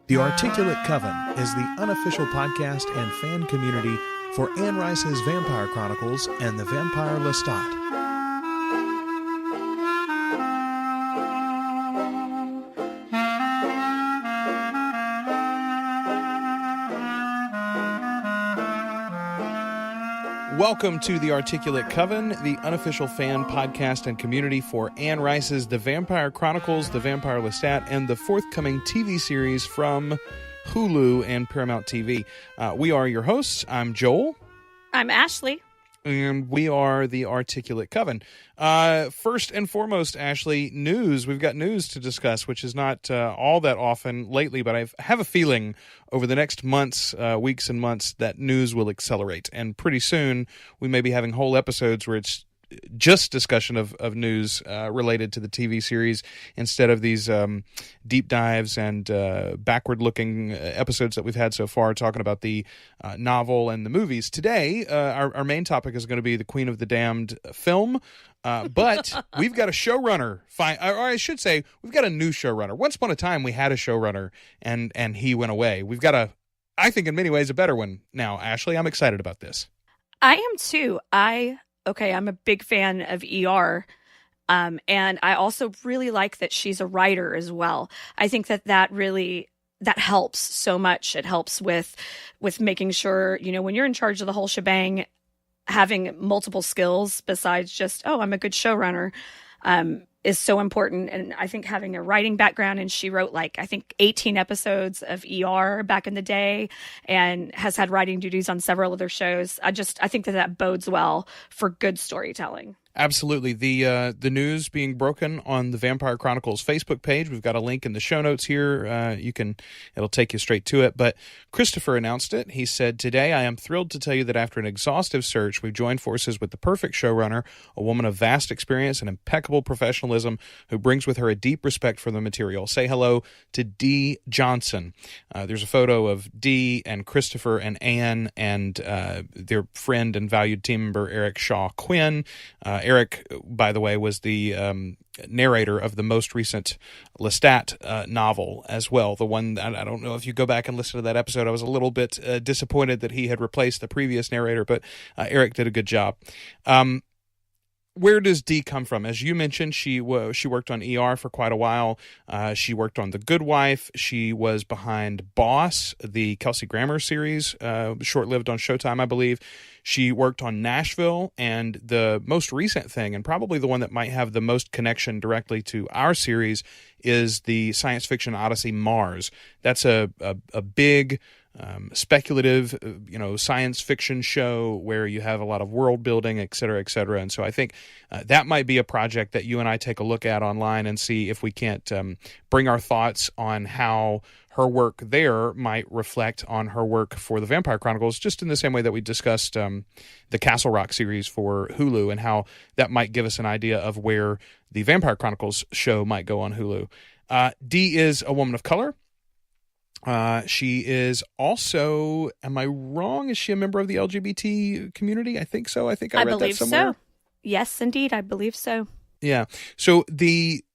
The Articulate Coven is the unofficial podcast and fan community for Anne Rice's Vampire Chronicles and the Vampire Lestat. Welcome to the Articulate Coven, the unofficial fan podcast and community for Anne Rice's The Vampire Chronicles, The Vampire Lestat, and the forthcoming TV series from Hulu and Paramount TV. We are your hosts. I'm Joel. I'm Ashley. And we are the Articulate Coven. First and foremost, Ashley, news. We've got news to discuss, which is not all that often lately, but I have a feeling over the next months, weeks and months, that news will accelerate. And pretty soon, we may be having whole episodes where it's just discussion of news related to the TV series instead of these deep dives and backward-looking episodes that we've had so far talking about the novel and the movies. Today, our main topic is going to be the Queen of the Damned film, but we've got a showrunner. Or I should say, we've got a new showrunner. Once upon a time, we had a showrunner, and he went away. We've got I think in many ways, a better one now. Ashley, I'm excited about this. I am too. I'm a big fan of ER, and I also really like that she's a writer as well. I think that helps so much. It helps with making sure, when you're in charge of the whole shebang, having multiple skills besides just, I'm a good showrunner, is so important. And I think having a writing background, and she wrote 18 episodes of ER back in the day and has had writing duties on several other shows. I think that bodes well for good storytelling. Absolutely. The news being broken on the Vampire Chronicles Facebook page. We've got a link in the show notes here. It'll take you straight to it. But Christopher announced it. He said, "Today I am thrilled to tell you that after an exhaustive search, we've joined forces with the perfect showrunner, a woman of vast experience and impeccable professionalism who brings with her a deep respect for the material. Say hello to Dee Johnson." There's a photo of Dee and Christopher and Anne and their friend and valued team member Eric Shaw Quinn. Eric, by the way, was the narrator of the most recent Lestat novel as well. The one, I don't know if you go back and listen to that episode, I was a little bit disappointed that he had replaced the previous narrator, but Eric did a good job. Where does Dee come from? As you mentioned, she worked on ER for quite a while. She worked on The Good Wife. She was behind Boss, the Kelsey Grammer series, short-lived on Showtime, I believe. She worked on Nashville, and the most recent thing, and probably the one that might have the most connection directly to our series, is the science fiction odyssey Mars. That's a big speculative, science fiction show where you have a lot of world building, et cetera, et cetera. And so I think that might be a project that you and I take a look at online and see if we can't bring our thoughts on how her work there might reflect on her work for the Vampire Chronicles, just in the same way that we discussed the Castle Rock series for Hulu and how that might give us an idea of where the Vampire Chronicles show might go on Hulu. Dee is a woman of color. She is also, am I wrong? Is she a member of the LGBT community? I think so. I think I read that somewhere. So. Yes, indeed. I believe so. Yeah. So the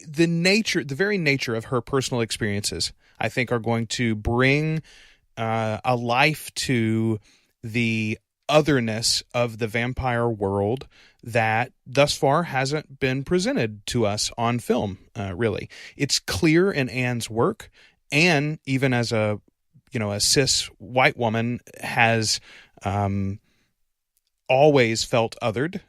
very nature of her personal experiences, I think, are going to bring a life to the otherness of the vampire world that thus far hasn't been presented to us on film, really. It's clear in Anne's work. Anne, even as a cis white woman, has always felt othered.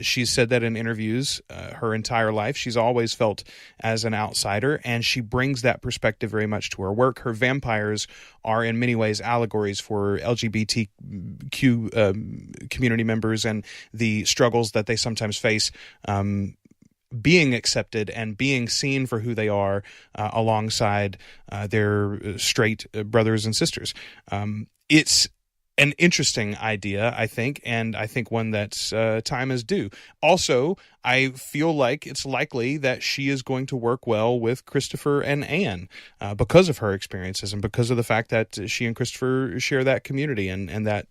She's said that in interviews her entire life. She's always felt as an outsider, and she brings that perspective very much to her work. Her vampires are in many ways allegories for LGBTQ community members and the struggles that they sometimes face being accepted and being seen for who they are alongside their straight brothers and sisters. It's an interesting idea, I think, and I think one that's time is due. Also, I feel like it's likely that she is going to work well with Christopher and Anne because of her experiences and because of the fact that she and Christopher share that community and that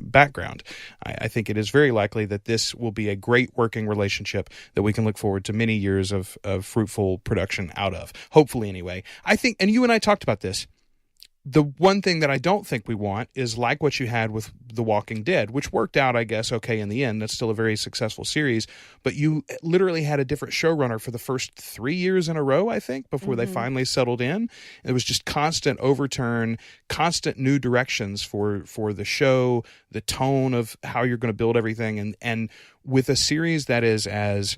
background. I think it is very likely that this will be a great working relationship that we can look forward to many years of fruitful production out of. Hopefully, anyway. I think, and you and I talked about this, the one thing that I don't think we want is like what you had with The Walking Dead, which worked out, I guess, okay in the end. That's still a very successful series. But you literally had a different showrunner for the first 3 years in a row, I think, before they finally settled in. It was just constant overturn, constant new directions for the show, the tone of how you're going to build everything. And with a series that is as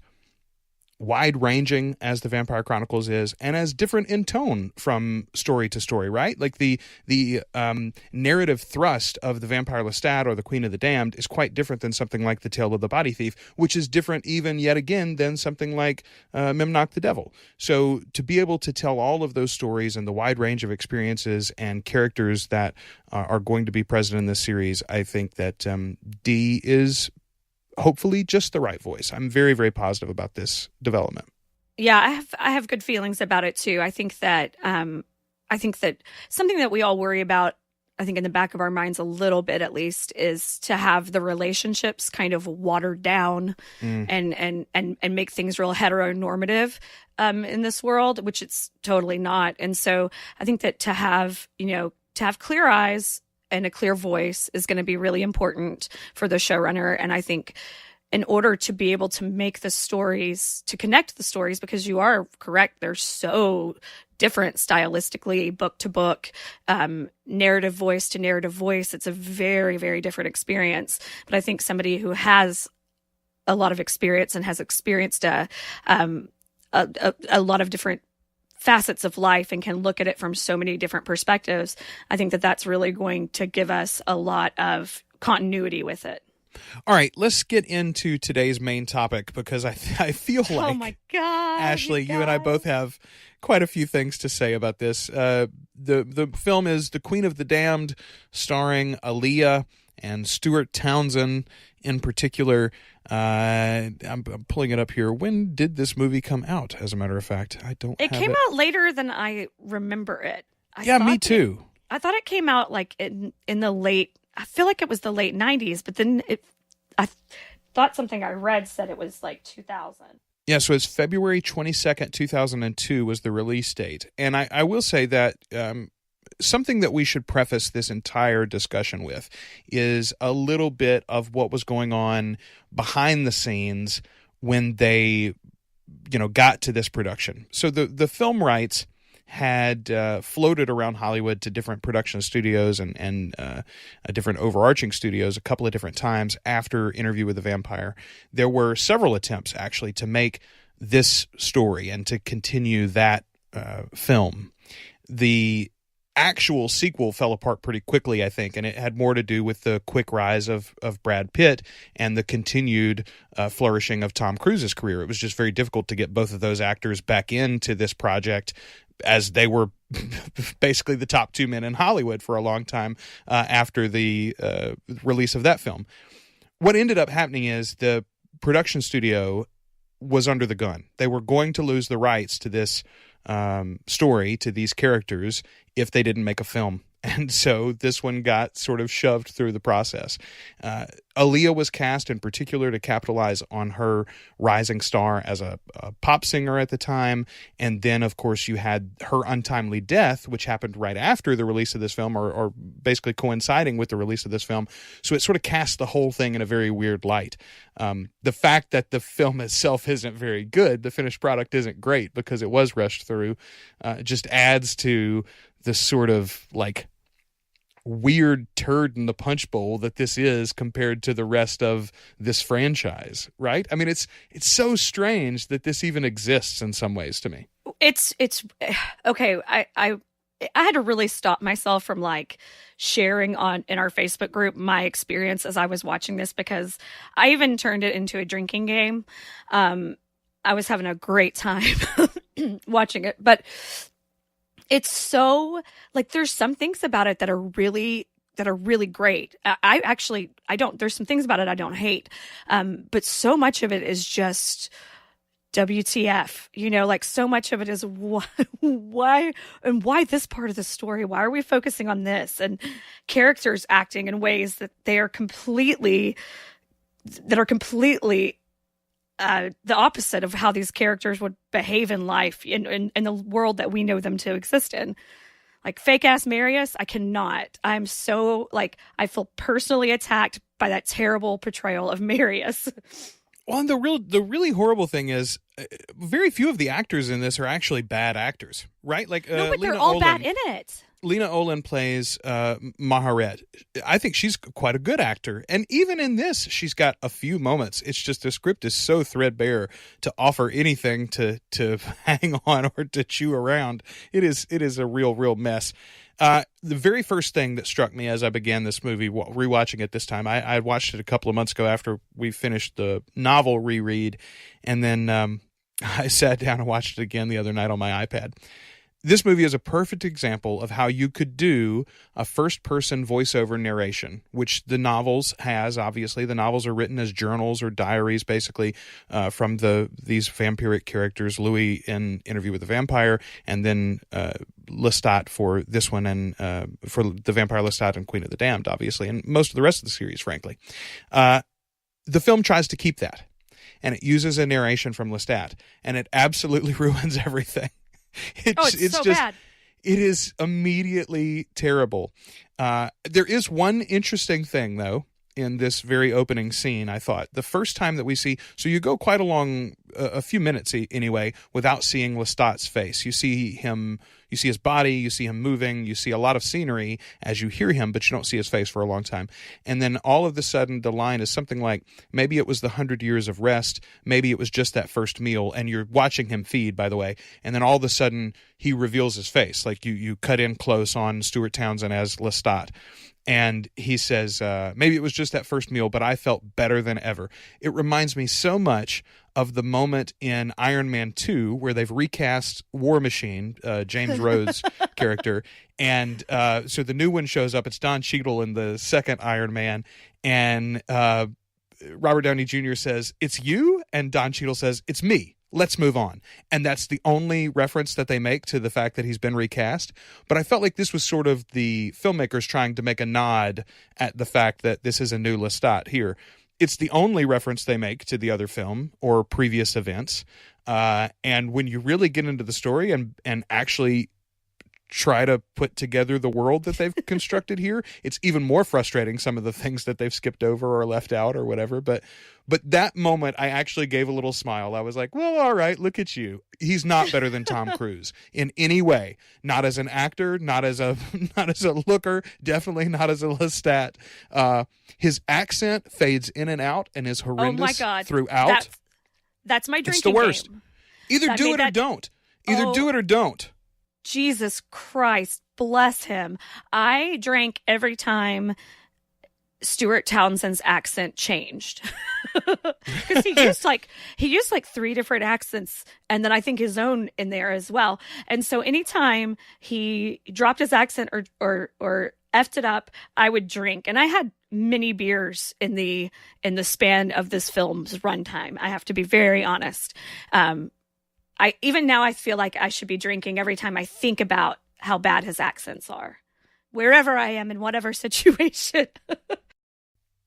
wide-ranging as the Vampire Chronicles is, and as different in tone from story to story, right? Like the narrative thrust of the Vampire Lestat or the Queen of the Damned is quite different than something like the Tale of the Body Thief, which is different even yet again than something like Memnoch the Devil. So to be able to tell all of those stories and the wide range of experiences and characters that are going to be present in this series, I think that Dee is hopefully just the right voice. I'm very, very positive about this development. Yeah, I have good feelings about it too. I think that something that we all worry about, I think in the back of our minds a little bit at least, is to have the relationships kind of watered down and make things real heteronormative in this world, which it's totally not. And so I think that to have clear eyes and a clear voice is going to be really important for the showrunner. And I think in order to be able to make the stories, to connect the stories, because you are correct, they're so different stylistically, book to book, narrative voice to narrative voice. It's a very, very different experience. But I think somebody who has a lot of experience and has experienced a lot of different facets of life and can look at it from so many different perspectives, I think that that's really going to give us a lot of continuity with it. All right, let's get into today's main topic, because I feel like, oh my God, Ashley, you and I both have quite a few things to say about this. The film is The Queen of the Damned, starring Aaliyah and Stuart Townsend in particular. I'm pulling it up here. When did this movie come out, as a matter of fact? It came out later than I remember it. Me too. I thought it came out like in the late, I feel like it was the late 90s, but then I thought something I read said it was like 2000. Yeah, so it's February 22nd, 2002 was the release date. And I will say that something that we should preface this entire discussion with is a little bit of what was going on behind the scenes when they, got to this production. So the film rights had floated around Hollywood to different production studios and different overarching studios a couple of different times after Interview with the Vampire. There were several attempts, actually, to make this story and to continue that film. The actual sequel fell apart pretty quickly, I think, and it had more to do with the quick rise of Brad Pitt and the continued flourishing of Tom Cruise's career. It was just very difficult to get both of those actors back into this project, as they were basically the top two men in Hollywood for a long time after the release of that film. What ended up happening is the production studio was under the gun. They were going to lose the rights to this story, to these characters, if they didn't make a film. And so this one got sort of shoved through the process. Aaliyah was cast in particular to capitalize on her rising star as a pop singer at the time. And then, of course, you had her untimely death, which happened right after the release of this film, or basically coinciding with the release of this film. So it sort of cast the whole thing in a very weird light. The fact that the film itself isn't very good, the finished product isn't great because it was rushed through, just adds to the sort of like weird turd in the punch bowl that this is compared to the rest of this franchise, right? I mean, it's so strange that this even exists in some ways to me. It's okay. I had to really stop myself from like sharing in our Facebook group my experience as I was watching this, because I even turned it into a drinking game. I was having a great time watching it, but it's so like there's some things about it that are really really great. I don't, there's some things about it I don't hate. But so much of it is just WTF, like so much of it is why this part of the story? Why are we focusing on this? And characters acting in ways that are completely the opposite of how these characters would behave in life in the world that we know them to exist in. Like fake ass Marius, I cannot. I'm so I feel personally attacked by that terrible portrayal of Marius. Well, and the really horrible thing is, very few of the actors in this are actually bad actors, right? No, but they're all bad in it. Lena Olin plays Maharet. I think she's quite a good actor. And even in this, she's got a few moments. It's just the script is so threadbare to offer anything to hang on or to chew around. It is a real mess. The very first thing that struck me as I began this movie, rewatching it this time, I watched it a couple of months ago after we finished the novel reread, and then I sat down and watched it again the other night on my iPad. This movie is a perfect example of how you could do a first-person voiceover narration, which the novels has. Obviously, the novels are written as journals or diaries, basically, from these vampiric characters, Louis in Interview with the Vampire, and then Lestat for this one, and for The Vampire Lestat and Queen of the Damned, obviously, and most of the rest of the series, frankly. The film tries to keep that, and it uses a narration from Lestat, and it absolutely ruins everything. It's so just bad. It is immediately terrible. There is one interesting thing, though, in this very opening scene, I thought. The first time that we see... So you go quite a few minutes anyway, without seeing Lestat's face. You see his body, you see him moving, you see a lot of scenery as you hear him, but you don't see his face for a long time. And then all of a sudden, the line is something like, maybe it was the 100 years of rest, maybe it was just that first meal, and you're watching him feed, by the way, and then all of a sudden, he reveals his face. Like, you cut in close on Stuart Townsend as Lestat. And he says, maybe it was just that first meal, but I felt better than ever. It reminds me so much of the moment in Iron Man 2 where they've recast War Machine, James Rhodes' character. And so the new one shows up. It's Don Cheadle in the second Iron Man. And Robert Downey Jr. says, "It's you?" And Don Cheadle says, "It's me. Let's move on." And that's the only reference that they make to the fact that he's been recast. But I felt like this was sort of the filmmakers trying to make a nod at the fact that this is a new Lestat here. It's the only reference they make to the other film or previous events. And when you really get into the story and actually try to put together the world that they've constructed here, it's even more frustrating, some of the things that they've skipped over or left out or whatever. But that moment, I actually gave a little smile. I was like, well, all right, look at you. He's not better than Tom Cruise in any way. Not as an actor, not as a looker, definitely not as a Lestat. His accent fades in and out and is horrendous throughout. That's my drinking It's the worst. game. Either do it or don't. Either do it or don't. Jesus Christ, bless him. I drank every time Stuart Townsend's accent changed. Because he used like 3 different accents, and then I think his own in there as well. And so anytime he dropped his accent or effed it up, I would drink. And I had many beers in the span of this film's runtime. I have to be very honest. Even now I feel like I should be drinking every time I think about how bad his accents are, wherever I am in whatever situation.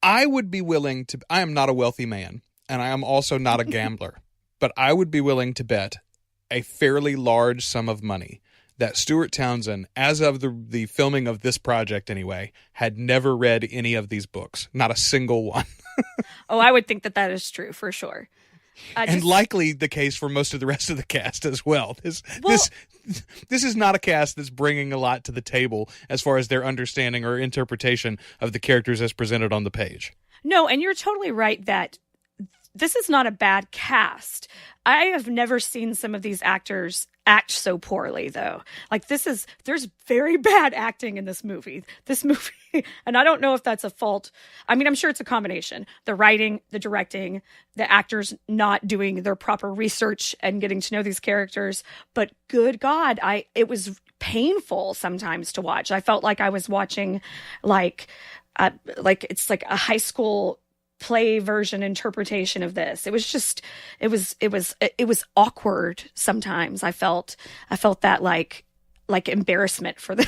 I would be willing to... I am not a wealthy man, and I am also not a gambler, but I would be willing to bet a fairly large sum of money that Stuart Townsend, as of the filming of this project anyway, had never read any of these books. Not a single one. Oh, I would think that is true for sure. And likely the case for most of the rest of the cast as well. This is not a cast that's bringing a lot to the table as far as their understanding or interpretation of the characters as presented on the page. No, and you're totally right that this is not a bad cast. I have never seen some of these actors act so poorly, though. Like, there's very bad acting in this movie. And I don't know if that's a fault. I mean, I'm sure it's a combination. The writing, the directing, the actors not doing their proper research and getting to know these characters. But good God, it was painful sometimes to watch. I felt like I was watching like it's like a high school play version interpretation of this. It was awkward sometimes. I felt that like embarrassment for them.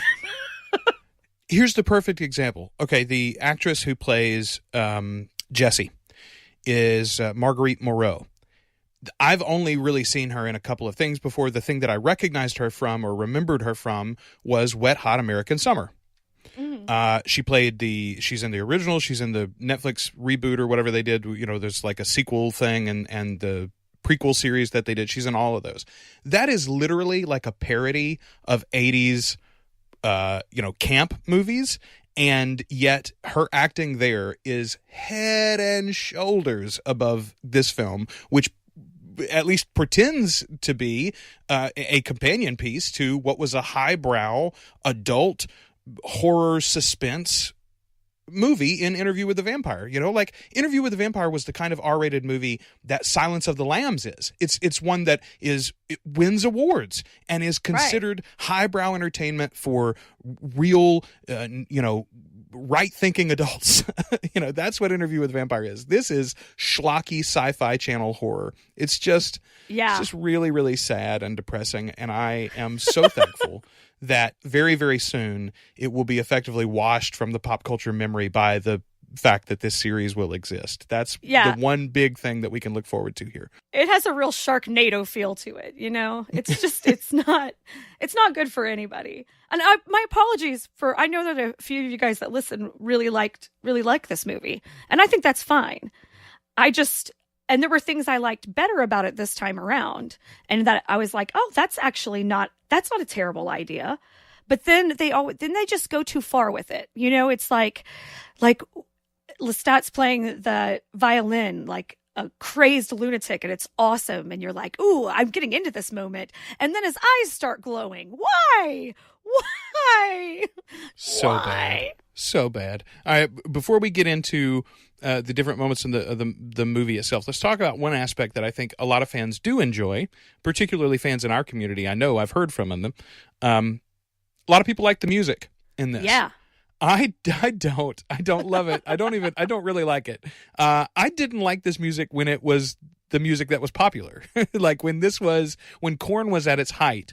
Here's the perfect example. Okay, the actress who plays Jessie is Marguerite Moreau. I've only really seen her in a couple of things before. The thing that I recognized her from or remembered her from was Wet Hot American Summer. She's in the original, she's in the Netflix reboot or whatever they did. There's like a sequel thing and the prequel series that they did. She's in all of those. That is literally like a parody of 80s, camp movies. And yet her acting there is head and shoulders above this film, which at least pretends to be a companion piece to what was a highbrow adult horror suspense movie in Interview with the Vampire. Like Interview with the Vampire was the kind of R-rated movie that Silence of the Lambs is. It's one that it wins awards and is considered highbrow entertainment for real, right-thinking adults. That's what Interview with the Vampire is. This is schlocky Sci-Fi Channel horror. It's just really, really sad and depressing, and I am so thankful that very, very soon it will be effectively washed from the pop culture memory by the fact that this series will exist. That's the one big thing that we can look forward to here. It has a real Sharknado feel to it, It's just it's not good for anybody. And my apologies I know that a few of you guys that listen really like this movie, and I think that's fine. And there were things I liked better about it this time around, and that I was like, oh, that's not a terrible idea. But then they just go too far with it. It's like Lestat's playing the violin like a crazed lunatic, and it's awesome. And you're like, ooh, I'm getting into this moment. And then his eyes start glowing. Why? So bad. All right, before we get into the different moments in the movie itself, let's talk about one aspect that I think a lot of fans do enjoy, particularly fans in our community. I know I've heard from them. A lot of people like the music in this. Yeah. I don't love it. I don't really like it. I didn't like this music when it was the music that was popular. Like when Korn was at its height,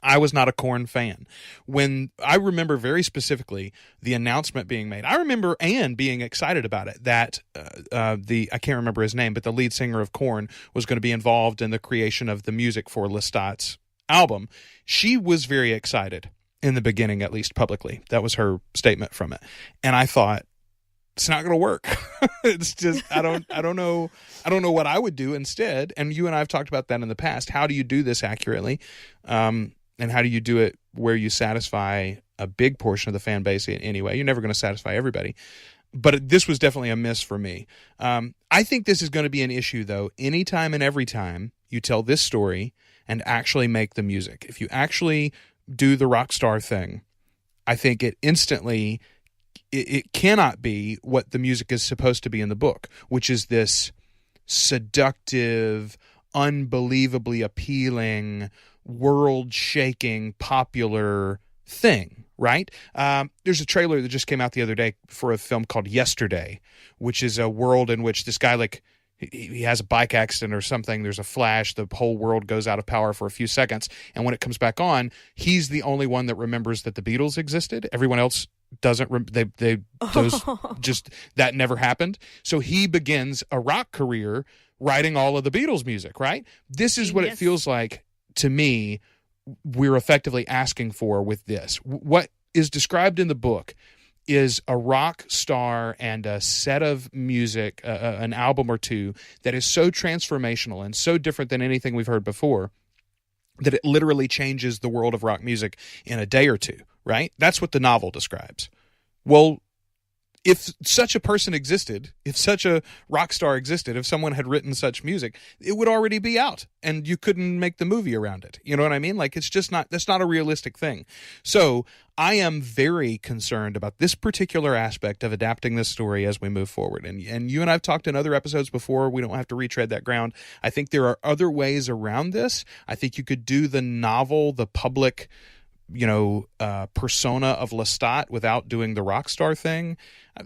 I was not a Korn fan. When I remember very specifically the announcement being made, I remember Anne being excited about it, that I can't remember his name, but the lead singer of Korn was going to be involved in the creation of the music for Lestat's album. She was very excited in the beginning, at least publicly. That was her statement from it. And I thought, it's not going to work. It's just, I don't know what I would do instead. And you and I have talked about that in the past. How do you do this accurately? And how do you do it where you satisfy a big portion of the fan base anyway? You're never going to satisfy everybody. But this was definitely a miss for me. I think this is going to be an issue, though, anytime and every time you tell this story and actually make the music. If you actually do the rockstar thing, I think it instantly, it cannot be what the music is supposed to be in the book, which is this seductive, unbelievably appealing, world-shaking, popular thing, right? There's a trailer that just came out the other day for a film called Yesterday, which is a world in which this guy, like, he has a bike accident or something. There's a flash. The whole world goes out of power for a few seconds. And when it comes back on, he's the only one that remembers that the Beatles existed. Everyone else doesn't. That never happened. So he begins a rock career writing all of the Beatles music, right? This is what it feels like to me we're effectively asking for with this. What is described in the book is a rock star and a set of music, an album or two, that is so transformational and so different than anything we've heard before that it literally changes the world of rock music in a day or two, right? That's what the novel describes. Well, if such a person existed, if such a rock star existed, if someone had written such music, it would already be out and you couldn't make the movie around it. You know what I mean? Like, it's just not, that's not a realistic thing. So I am very concerned about this particular aspect of adapting this story as we move forward. And you and I have talked in other episodes before. We don't have to retread that ground. I think there are other ways around this. I think you could do the novel, the public, persona of Lestat without doing the rock star thing.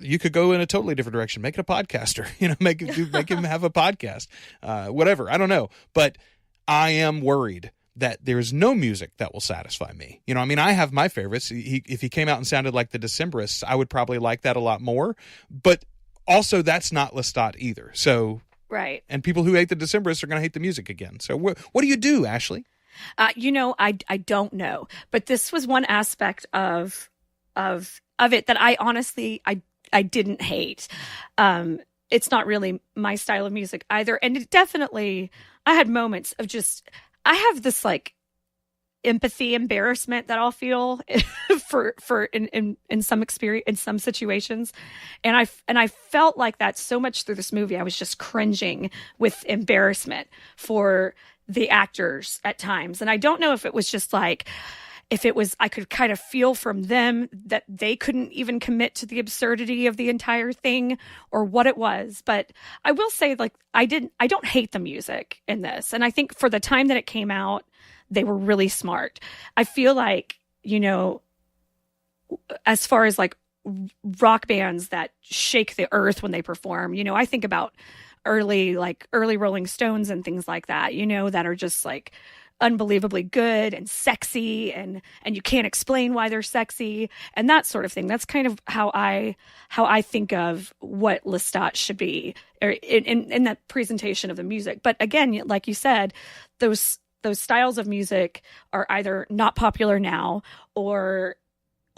You could go in a totally different direction. Make it a podcaster, make him have a podcast, whatever. I don't know. But I am worried that there's no music that will satisfy me. I have my favorites. If he came out and sounded like the Decemberists, I would probably like that a lot more. But also that's not Lestat either. So, right. And people who hate the Decemberists are going to hate the music again. So what do you do, Ashley? I don't know, but this was one aspect of it that I honestly, I didn't hate. It's not really my style of music either. And it definitely, I had moments of I have this like empathy, embarrassment that I'll feel for in some experience, in some situations. And I felt like that so much through this movie. I was just cringing with embarrassment for the actors at times. And I don't know if it was just like, I could kind of feel from them that they couldn't even commit to the absurdity of the entire thing or what it was. But I will say, like, I don't hate the music in this. And I think for the time that it came out, they were really smart. I feel like, as far as like rock bands that shake the earth when they perform, I think about early Rolling Stones and things like that, that are just like unbelievably good and sexy and you can't explain why they're sexy and that sort of thing. That's kind of how I think of what Lestat should be in that presentation of the music. But again, like you said, those styles of music are either not popular now or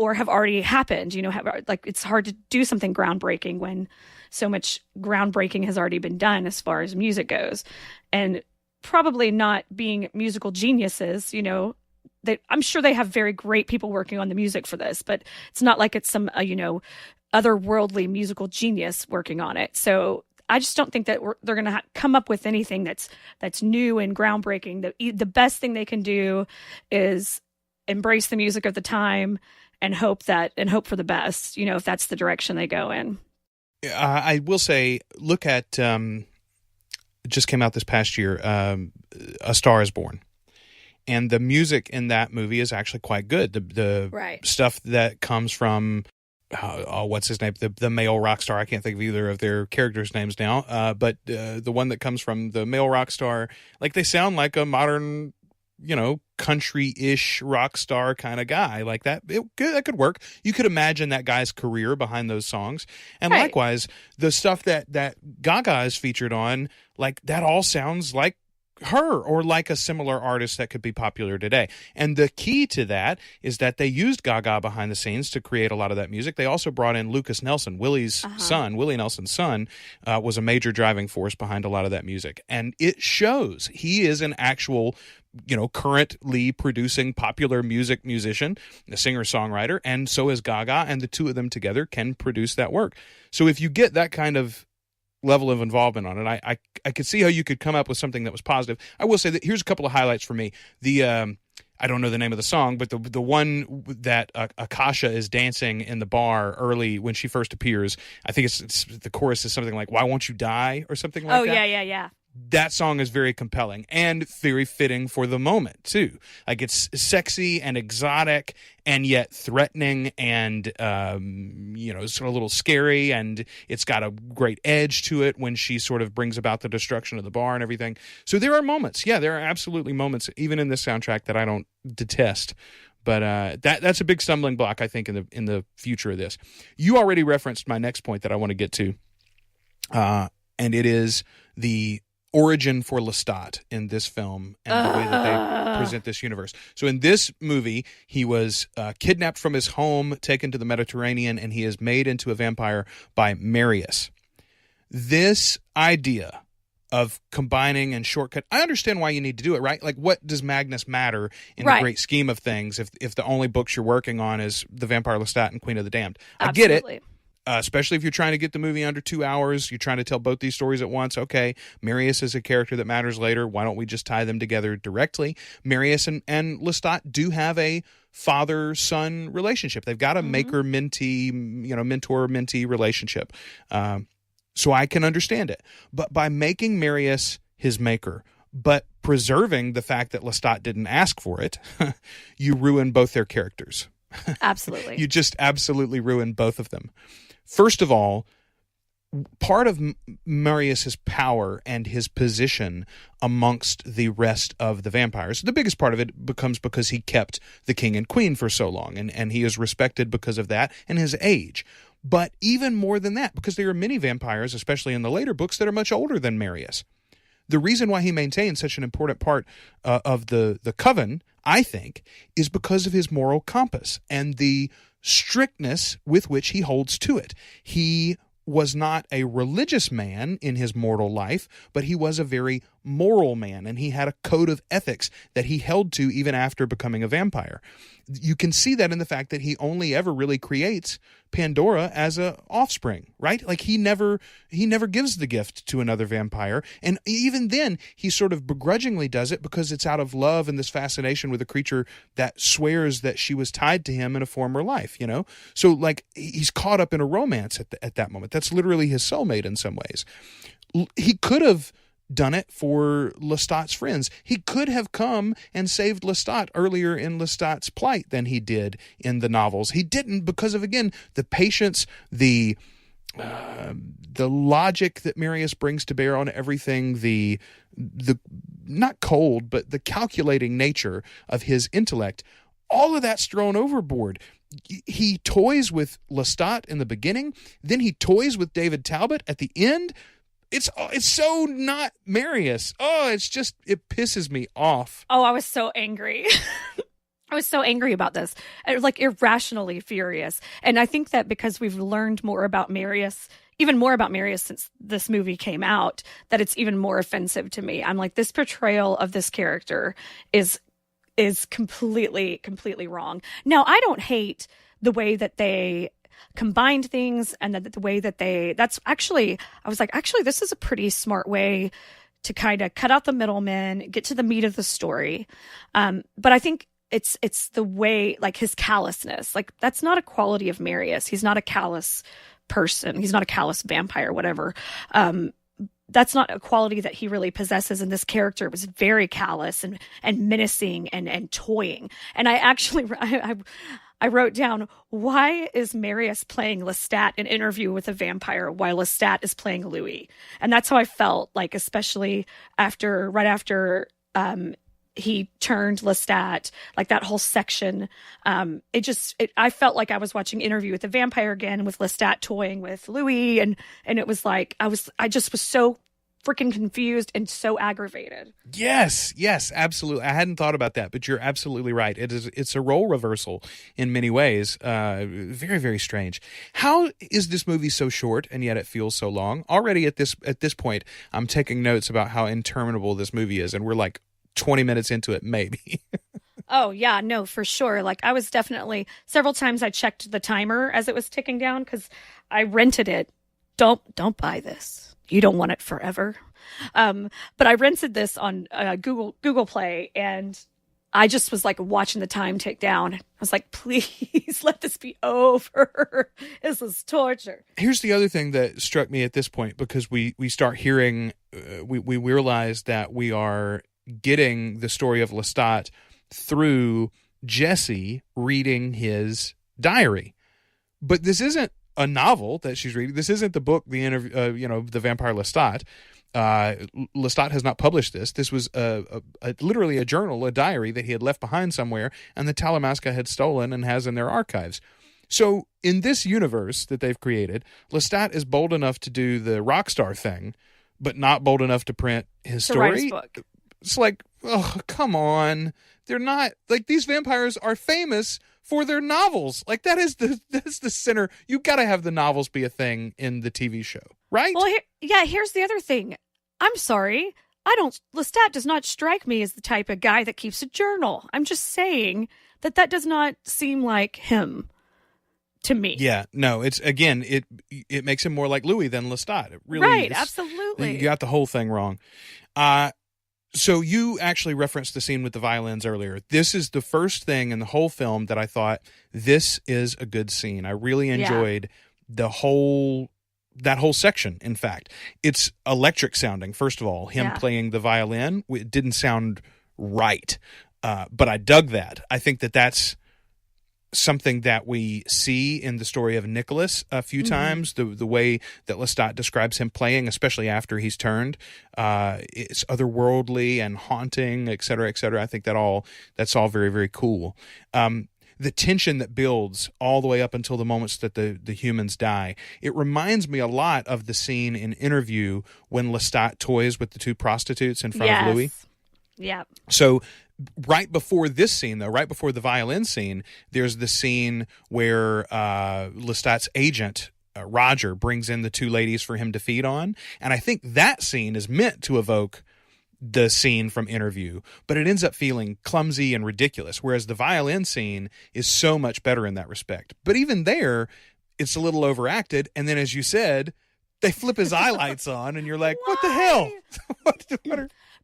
have already happened. It's hard to do something groundbreaking when so much groundbreaking has already been done as far as music goes. And probably not being musical geniuses, I'm sure they have very great people working on the music for this, but it's not like it's some, otherworldly musical genius working on it. So I just don't think that they're going to come up with anything that's new and groundbreaking. The best thing they can do is embrace the music of the time and hope for the best, if that's the direction they go in. I will say, look at, it just came out this past year, A Star is Born. And the music in that movie is actually quite good. The right. stuff that comes from, what's his name? The male rock star. I can't think of either of their characters' names now. But the one that comes from the male rock star, like they sound like a modern, country-ish rock star kind of guy. Like that could work. You could imagine that guy's career behind those songs. And right. Likewise, the stuff that Gaga is featured on, like that all sounds like her or like a similar artist that could be popular today. And the key to that is that they used Gaga behind the scenes to create a lot of that music. They also brought in Lucas Nelson, Willie's son. Willie Nelson's son was a major driving force behind a lot of that music. And it shows. He is an actual, currently producing popular musician, a singer-songwriter, and so is Gaga, and the two of them together can produce that work. So if you get that kind of level of involvement on it, I could see how you could come up with something that was positive. I will say that here's a couple of highlights for me. The I don't know the name of the song, but the one that Akasha is dancing in the bar early when she first appears, I think it's the chorus is something like "Why Won't You Die" or something like that. Oh yeah. That song is very compelling and very fitting for the moment too. Like it's sexy and exotic and yet threatening and sort of a little scary, and it's got a great edge to it when she sort of brings about the destruction of the bar and everything. So there are moments. Yeah, there are absolutely moments even in this soundtrack that I don't detest. But that's a big stumbling block, I think, in the future of this. You already referenced my next point that I want to get to, and it is the origin for Lestat in this film and the way that they present this universe. So in this movie, he was kidnapped from his home, taken to the Mediterranean, and he is made into a vampire by Marius. This idea of combining and shortcut, I understand why you need to do it, right? Like, what does Magnus matter in the great scheme of things if the only books you're working on is The Vampire Lestat and Queen of the Damned? I get it. especially if you're trying to get the movie under 2 hours, you're trying to tell both these stories at once. Okay, Marius is a character that matters later. Why don't we just tie them together directly? Marius and Lestat do have a father-son relationship. They've got a maker-mentee, mentor-mentee relationship. So I can understand it. But by making Marius his maker, but preserving the fact that Lestat didn't ask for it, you ruin both their characters. Absolutely. You just absolutely ruin both of them. First of all, part of Marius's power and his position amongst the rest of the vampires, the biggest part of it becomes because he kept the king and queen for so long, and he is respected because of that and his age. But even more than that, because there are many vampires, especially in the later books, that are much older than Marius. The reason why he maintains such an important part of the coven, I think, is because of his moral compass and the strictness with which he holds to it. He was not a religious man in his mortal life, but he was a very moral man, and he had a code of ethics that he held to even after becoming a vampire. You can see that in the fact that he only ever really creates Pandora as a offspring, right? Like he never gives the gift to another vampire, and even then he sort of begrudgingly does it because it's out of love and this fascination with a creature that swears that she was tied to him in a former life, you know? So like he's caught up in a romance at that moment. That's literally his soulmate in some ways. He could have done it for Lestat's friends. He could have come and saved Lestat earlier in Lestat's plight than he did in the novels. He didn't because of, again, the patience, the logic that Marius brings to bear on everything, the not cold, but the calculating nature of his intellect. All of that's thrown overboard. He toys with Lestat in the beginning, then he toys with David Talbot at the end. It's so not Marius. Oh, it pisses me off. Oh, I was so angry. I was so angry about this. I was like irrationally furious. And I think that because we've learned more about Marius, even more about Marius since this movie came out, that it's even more offensive to me. I'm like, this portrayal of this character is completely wrong. Now, I don't hate the way that they combined things and the way that that's actually, I was like, actually, this is a pretty smart way to kind of cut out the middlemen, get to the meat of the story. But I think it's the way, like his callousness, like that's not a quality of Marius. He's not a callous person. He's not a callous vampire, whatever. That's not a quality that he really possesses. And this character was very callous and menacing and toying. And I actually, I wrote down, why is Marius playing Lestat in Interview with a Vampire while Lestat is playing Louis? And that's how I felt, like, especially right after he turned Lestat, like that whole section. I felt like I was watching Interview with a Vampire again with Lestat toying with Louis. And it was like, I just was so freaking confused and so aggravated. Yes, absolutely. I hadn't thought about that, but you're absolutely right. It's a role reversal in many ways. Very, very strange. How is this movie so short and yet it feels so long? Already at this point, I'm taking notes about how interminable this movie is, and we're like 20 minutes into it, maybe. Oh, yeah, no, for sure. Like I was definitely, several times I checked the timer as it was ticking down because I rented it. Don't buy this. You don't want it forever. But I rented this on Google Play, and I just was like watching the time tick down. I was like, please let this be over. This is torture. Here's the other thing that struck me at this point, because we start hearing, we realize that we are getting the story of Lestat through Jesse reading his diary. But this isn't a novel that she's reading. This isn't the book, The Vampire Lestat. Lestat has not published this. This was literally a journal, a diary that he had left behind somewhere, and the Talamasca had stolen and has in their archives. So in this universe that they've created, Lestat is bold enough to do the rockstar thing, but not bold enough to print his story. Write his book. It's like, oh, come on. They're not, like, these vampires are famous for their novels. Like, that's the center. You got to have the novels be a thing in the TV show, right? Well, here's the other thing. I'm sorry. Lestat does not strike me as the type of guy that keeps a journal. I'm just saying that does not seem like him. to me. Yeah, no, it's again, it makes him more like Louis than Lestat. It really Right, is, absolutely. you got the whole thing wrong. So you actually referenced the scene with the violins earlier. This is the first thing in the whole film that I thought, this is a good scene. I really enjoyed that whole section. In fact, it's electric sounding. First of all, him playing the violin, it didn't sound right, but I dug that. I think that that's something that we see in the story of Nicholas a few times, the way that Lestat describes him playing, especially after he's turned, it's otherworldly and haunting, et cetera, et cetera. I think that's all very, very cool. The tension that builds all the way up until the moments that the humans die. It reminds me a lot of the scene in Interview when Lestat toys with the two prostitutes in front of Louis. Yeah. So right before this scene, though, right before the violin scene, there's the scene where Lestat's agent, Roger, brings in the two ladies for him to feed on. And I think that scene is meant to evoke the scene from Interview, but it ends up feeling clumsy and ridiculous, whereas the violin scene is so much better in that respect. But even there, it's a little overacted. And then, as you said, they flip his eye lights on, and you're like, what the hell?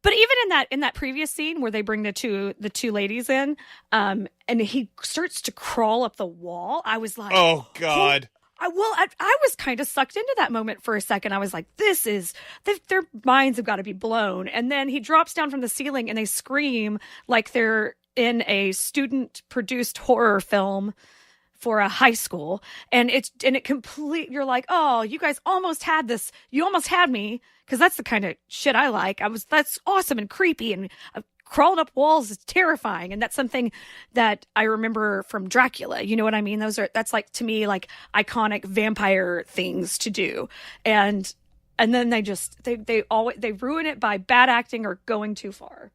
But even in that previous scene where they bring the two ladies in, and he starts to crawl up the wall, I was like, oh God. I was kind of sucked into that moment for a second. I was like, their minds have got to be blown. And then he drops down from the ceiling and they scream like they're in a student-produced horror film for a high school. And you're like, oh, you guys almost had this. You almost had me, because that's the kind of shit I like. That's awesome and creepy, and crawling up walls is terrifying. And that's something that I remember from Dracula. You know what I mean? That's like, to me, like iconic vampire things to do. And then they ruin it by bad acting or going too far.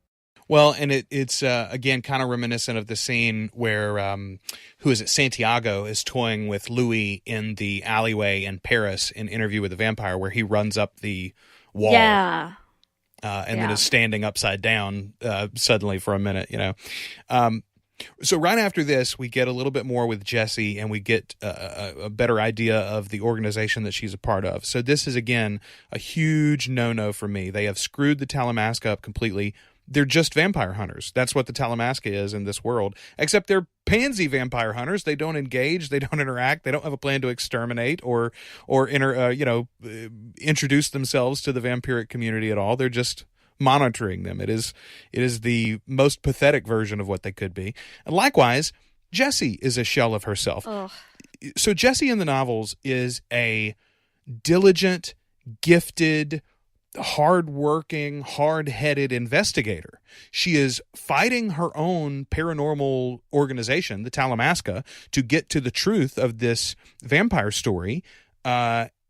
Well, and it's again kind of reminiscent of the scene where who is it? Santiago is toying with Louis in the alleyway in Paris in Interview with the Vampire, where he runs up the wall. Yeah. And then is standing upside down suddenly for a minute, you know. So right after this, we get a little bit more with Jessie, and we get a better idea of the organization that she's a part of. So this is, again, a huge no-no for me. They have screwed the Talamasca up completely. They're just vampire hunters. That's what the Talamasca is in this world, except they're pansy vampire hunters. They don't engage. They don't interact. They don't have a plan to exterminate or introduce themselves to the vampiric community at all. They're just monitoring them. It is the most pathetic version of what they could be. And likewise, Jessie is a shell of herself. Ugh. So Jessie in the novels is a diligent, gifted, hard-working, hard-headed investigator. She is fighting her own paranormal organization, the Talamasca, to get to the truth of this vampire story,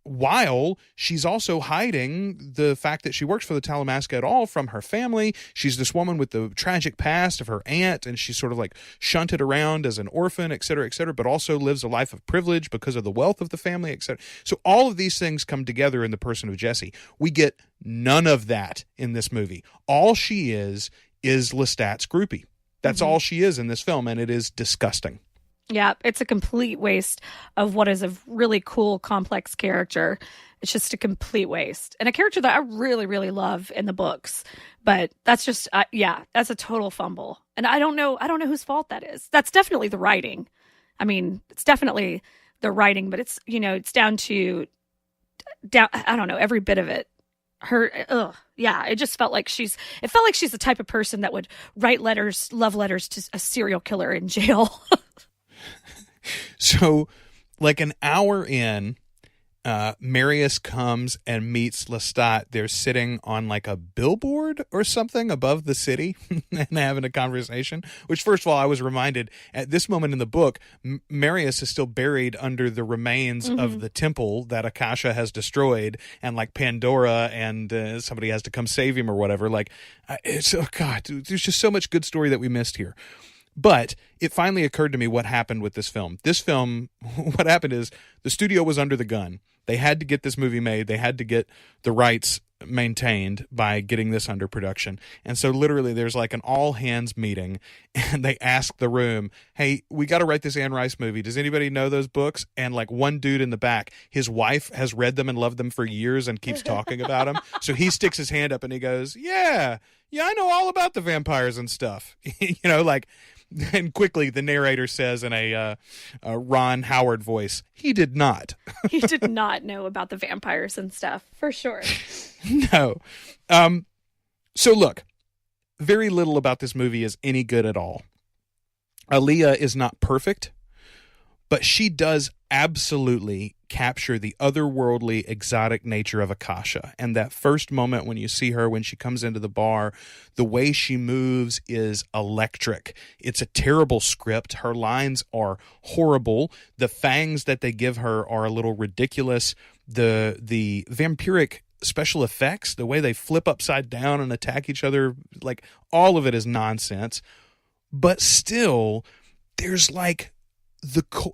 while she's also hiding the fact that she works for the Talamasca at all from her family. She's this woman with the tragic past of her aunt, and she's sort of like shunted around as an orphan, et cetera, but also lives a life of privilege because of the wealth of the family, et cetera. So all of these things come together in the person of Jessie. We get none of that in this movie. All she is Lestat's groupie. That's all she is in this film, and it is disgusting. Yeah, it's a complete waste of what is a really cool, complex character. It's just a complete waste. And a character that I really, really love in the books. But that's just, that's a total fumble. And I don't know whose fault that is. That's definitely the writing. I mean, it's definitely the writing, but it's, it's down to, I don't know, every bit of it. It just felt like she's the type of person that would write love letters to a serial killer in jail. So, like an hour in, Marius comes and meets Lestat. They're sitting on like a billboard or something above the city and having a conversation, which, first of all, I was reminded at this moment in the book, Marius is still buried under the remains of the temple that Akasha has destroyed, and like Pandora and somebody has to come save him or whatever. Like, God, there's just so much good story that we missed here. But it finally occurred to me what happened with this film. This film, what happened is the studio was under the gun. They had to get this movie made. They had to get the rights maintained by getting this under production. And so literally there's like an all hands meeting, and they ask the room, hey, we got to write this Anne Rice movie. Does anybody know those books? And like one dude in the back, his wife has read them and loved them for years and keeps talking about them. So he sticks his hand up and he goes, yeah, I know all about the vampires and stuff. And quickly the narrator says in a Ron Howard voice, he did not. He did not know about the vampires and stuff, for sure. No. So look, very little about this movie is any good at all. Aaliyah is not perfect, but she does absolutely capture the otherworldly, exotic nature of Akasha. And that first moment when you see her, when she comes into the bar, the way she moves is electric. It's a terrible script. Her lines are horrible. The fangs that they give her are a little ridiculous. The vampiric special effects, the way they flip upside down and attack each other, like all of it is nonsense. But still, there's like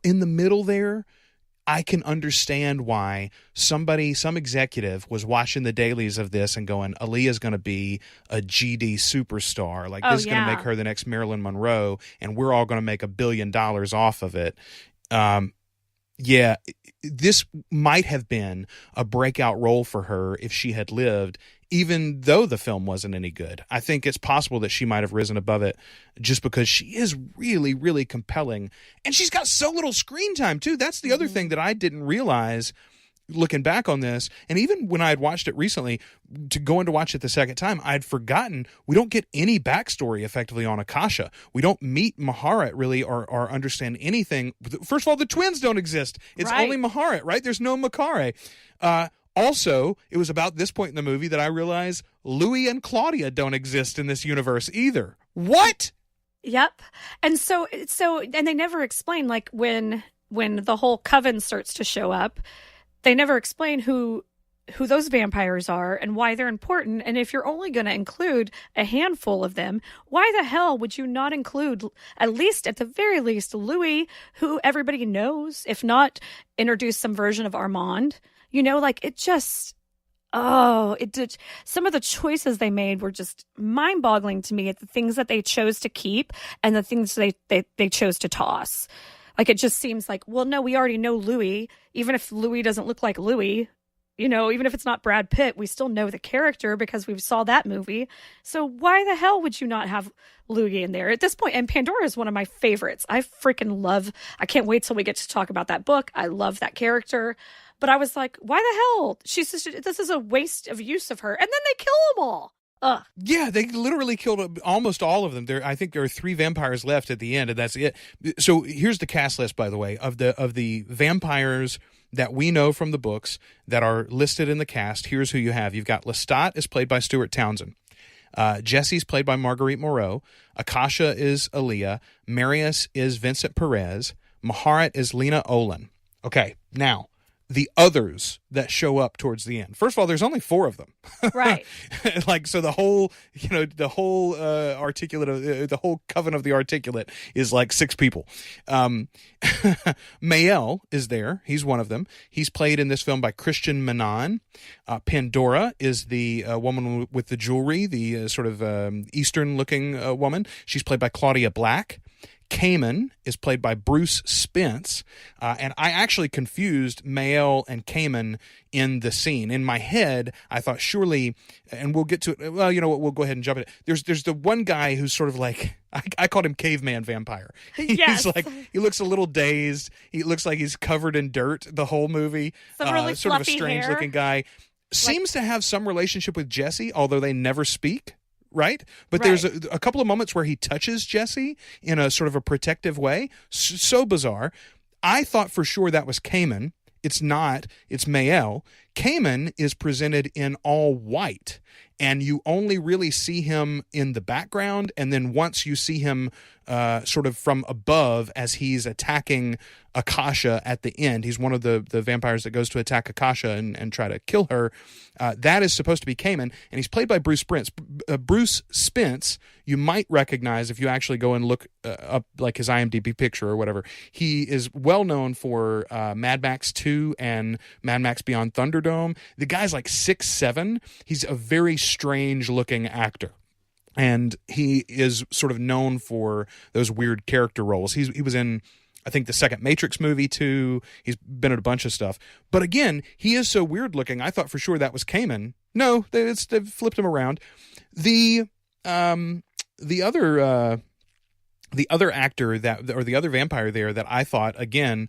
in the middle there, I can understand why some executive was watching the dailies of this and going, Aaliyah's going to be a GD superstar. Like, this is going to make her the next Marilyn Monroe, and we're all going to make $1 billion off of it. This might have been a breakout role for her if she had lived, even though the film wasn't any good. I think it's possible that she might have risen above it just because she is really, really compelling. And she's got so little screen time, too. That's the other thing that I didn't realize looking back on this. And even when I had watched it recently, to go in to watch it the second time, I'd forgotten we don't get any backstory effectively on Akasha. We don't meet Maharat really or understand anything. First of all, the twins don't exist. It's only Maharat, right? There's no Makare. Also, it was about this point in the movie that I realized Louis and Claudia don't exist in this universe either. What? Yep. And so and they never explain, like, when the whole coven starts to show up, they never explain who those vampires are and why they're important. And if you're only going to include a handful of them, why the hell would you not include, at the very least, Louis, who everybody knows, if not introduce some version of Armand? It just, some of the choices they made were just mind-boggling to me at the things that they chose to keep and the things they chose to toss. Like, it just seems like, well, no, we already know Louis. Even if Louis doesn't look like Louis, even if it's not Brad Pitt, we still know the character because we saw that movie. So why the hell would you not have Louis in there at this point? And Pandora is one of my favorites. I can't wait till we get to talk about that book. I love that character. But I was like, why the hell? This is a waste of use of her. And then they kill them all. Ugh. Yeah, they literally killed almost all of them. I think there are 3 vampires left at the end, and that's it. So here's the cast list, by the way, of the vampires that we know from the books that are listed in the cast. Here's who you have. You've got Lestat is played by Stuart Townsend. Jesse's played by Marguerite Moreau. Akasha is Aaliyah. Marius is Vincent Perez. Maharat is Lena Olin. Okay, now, the others that show up towards the end. First of all, there's only 4 of them. Right. So the whole articulate, the whole coven of the articulate is like 6 people. Mael is there. He's one of them. He's played in this film by Christian Menon. Pandora is the woman with the jewelry, the sort of Eastern-looking woman. She's played by Claudia Black. Cayman is played by Bruce Spence, and I actually confused Mael and Cayman in the scene. In my head, I thought surely, and we'll get to it, well, you know what, we'll go ahead and jump it. There's the one guy who's sort of like, I called him caveman vampire. Yes. He's like, he looks a little dazed. He looks like he's covered in dirt the whole movie. Some really sort of a fluffy strange hair. looking guy. Seems to have some relationship with Jesse, although they never speak. Right? But there's a couple of moments where he touches Jesse in a sort of a protective way. So bizarre. I thought for sure that was Cayman. It's not. It's Mael. Cayman is presented in all white. and you only really see him in the background, and then once you see him sort of from above as he's attacking Akasha at the end. He's one of the vampires that goes to attack Akasha and try to kill her. That is supposed to be Cayman, and he's played by Bruce Spence. Bruce Spence, you might recognize if you actually go and look up like his IMDb picture or whatever. He is well known for Mad Max 2 and Mad Max Beyond Thunderdome. The guy's like 6'7". He's a very strange looking actor. And he is sort of known for those weird character roles. He was in, I think, the second Matrix movie too. He's been in a bunch of stuff. But again, he is so weird looking. I thought for sure that was Cayman. No, they've flipped him around. The other actor the other vampire there that I thought again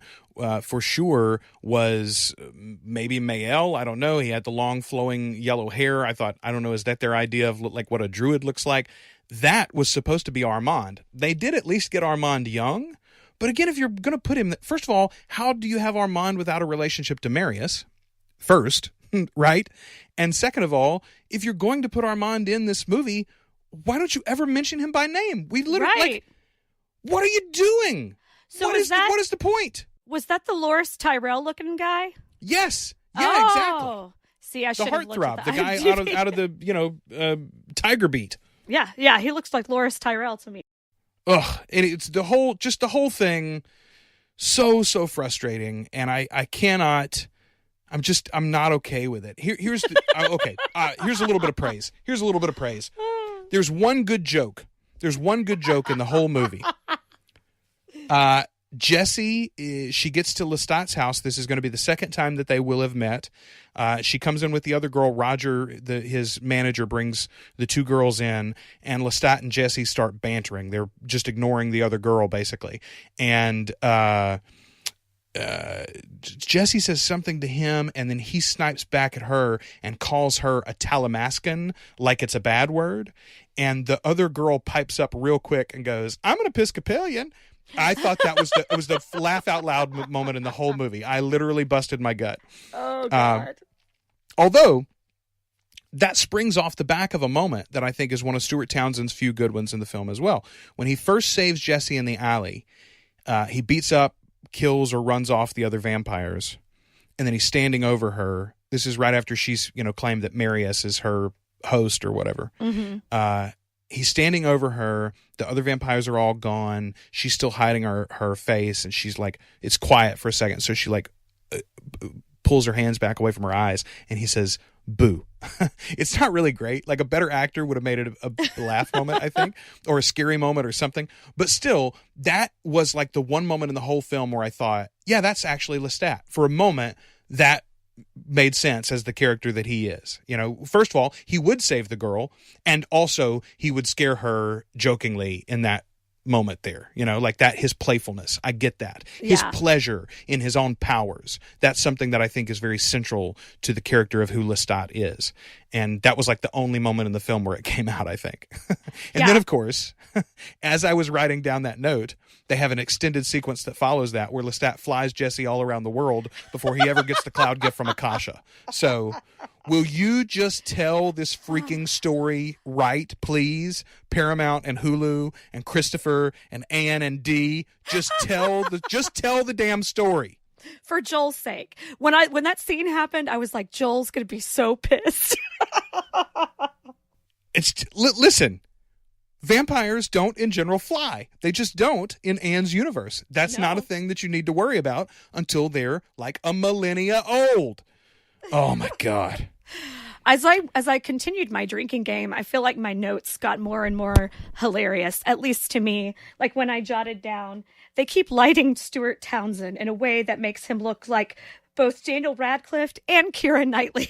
for sure was maybe Mael. I don't know. He had the long flowing yellow hair. I thought, I don't know, is that their idea of like what a druid looks like? That was supposed to be Armand. They did at least get Armand young. But again, if you're going to put him, first of all, how do you have Armand without a relationship to Marius? First, right? And second of all, if you're going to put Armand in this movie, why don't you ever mention him by name? We literally, right. What are you doing? So what is the point? Was that the Loris Tyrell looking guy? Yes. Yeah, exactly. See, I should have looked at the guy out of the Tiger Beat. Yeah, he looks like Loris Tyrell to me. Ugh, and it's the whole thing so frustrating, and I cannot. I'm not okay with it. Here's okay. Here's a little bit of praise. There's one good joke. There's one good joke in the whole movie. Jessie, she gets to Lestat's house. This is going to be the second time that they will have met. She comes in with the other girl. Roger, his manager, brings the two girls in, and Lestat and Jessie start bantering. They're just ignoring the other girl, basically. And Jessie says something to him, and then he snipes back at her and calls her a Talamascan, like it's a bad word. And the other girl pipes up real quick and goes, "I'm an Episcopalian." I thought that was the laugh out loud moment in the whole movie. I literally busted my gut. Oh, God. Although that springs off the back of a moment that I think is one of Stuart Townsend's few good ones in the film as well. When he first saves Jessie in the alley, he beats up, kills, or runs off the other vampires, and then he's standing over her. This is right after she's claimed that Marius is her host or whatever. Mm-hmm. He's standing over her. The other vampires are all gone. She's still hiding her face, and she's like, it's quiet for a second. So she pulls her hands back away from her eyes, and he says, "Boo." It's not really great. Like, a better actor would have made it a laugh moment, I think, or a scary moment or something. But still, that was like the one moment in the whole film where I thought, yeah, that's actually Lestat. For a moment, that made sense as the character that he is. First of all, he would save the girl, and also he would scare her jokingly in that moment there, like that, his playfulness. I get that. His pleasure in his own powers. That's something that I think is very central to the character of who Lestat is. And that was like the only moment in the film where it came out, I think. And then, of course, as I was writing down that note, they have an extended sequence that follows that where Lestat flies Jessie all around the world before he ever gets the cloud gift from Akasha. So will you just tell this freaking story right, please? Paramount and Hulu and Christopher and Ann and Dee, just tell the damn story. For Joel's sake. When that scene happened, I was like, Joel's going to be so pissed. Listen. Vampires don't in general fly. They just don't in Anne's universe. That's not a thing that you need to worry about until they're like a millennia old. Oh my God. As I continued my drinking game, I feel like my notes got more and more hilarious, at least to me. Like when I jotted down, they keep lighting Stuart Townsend in a way that makes him look like both Daniel Radcliffe and Keira Knightley.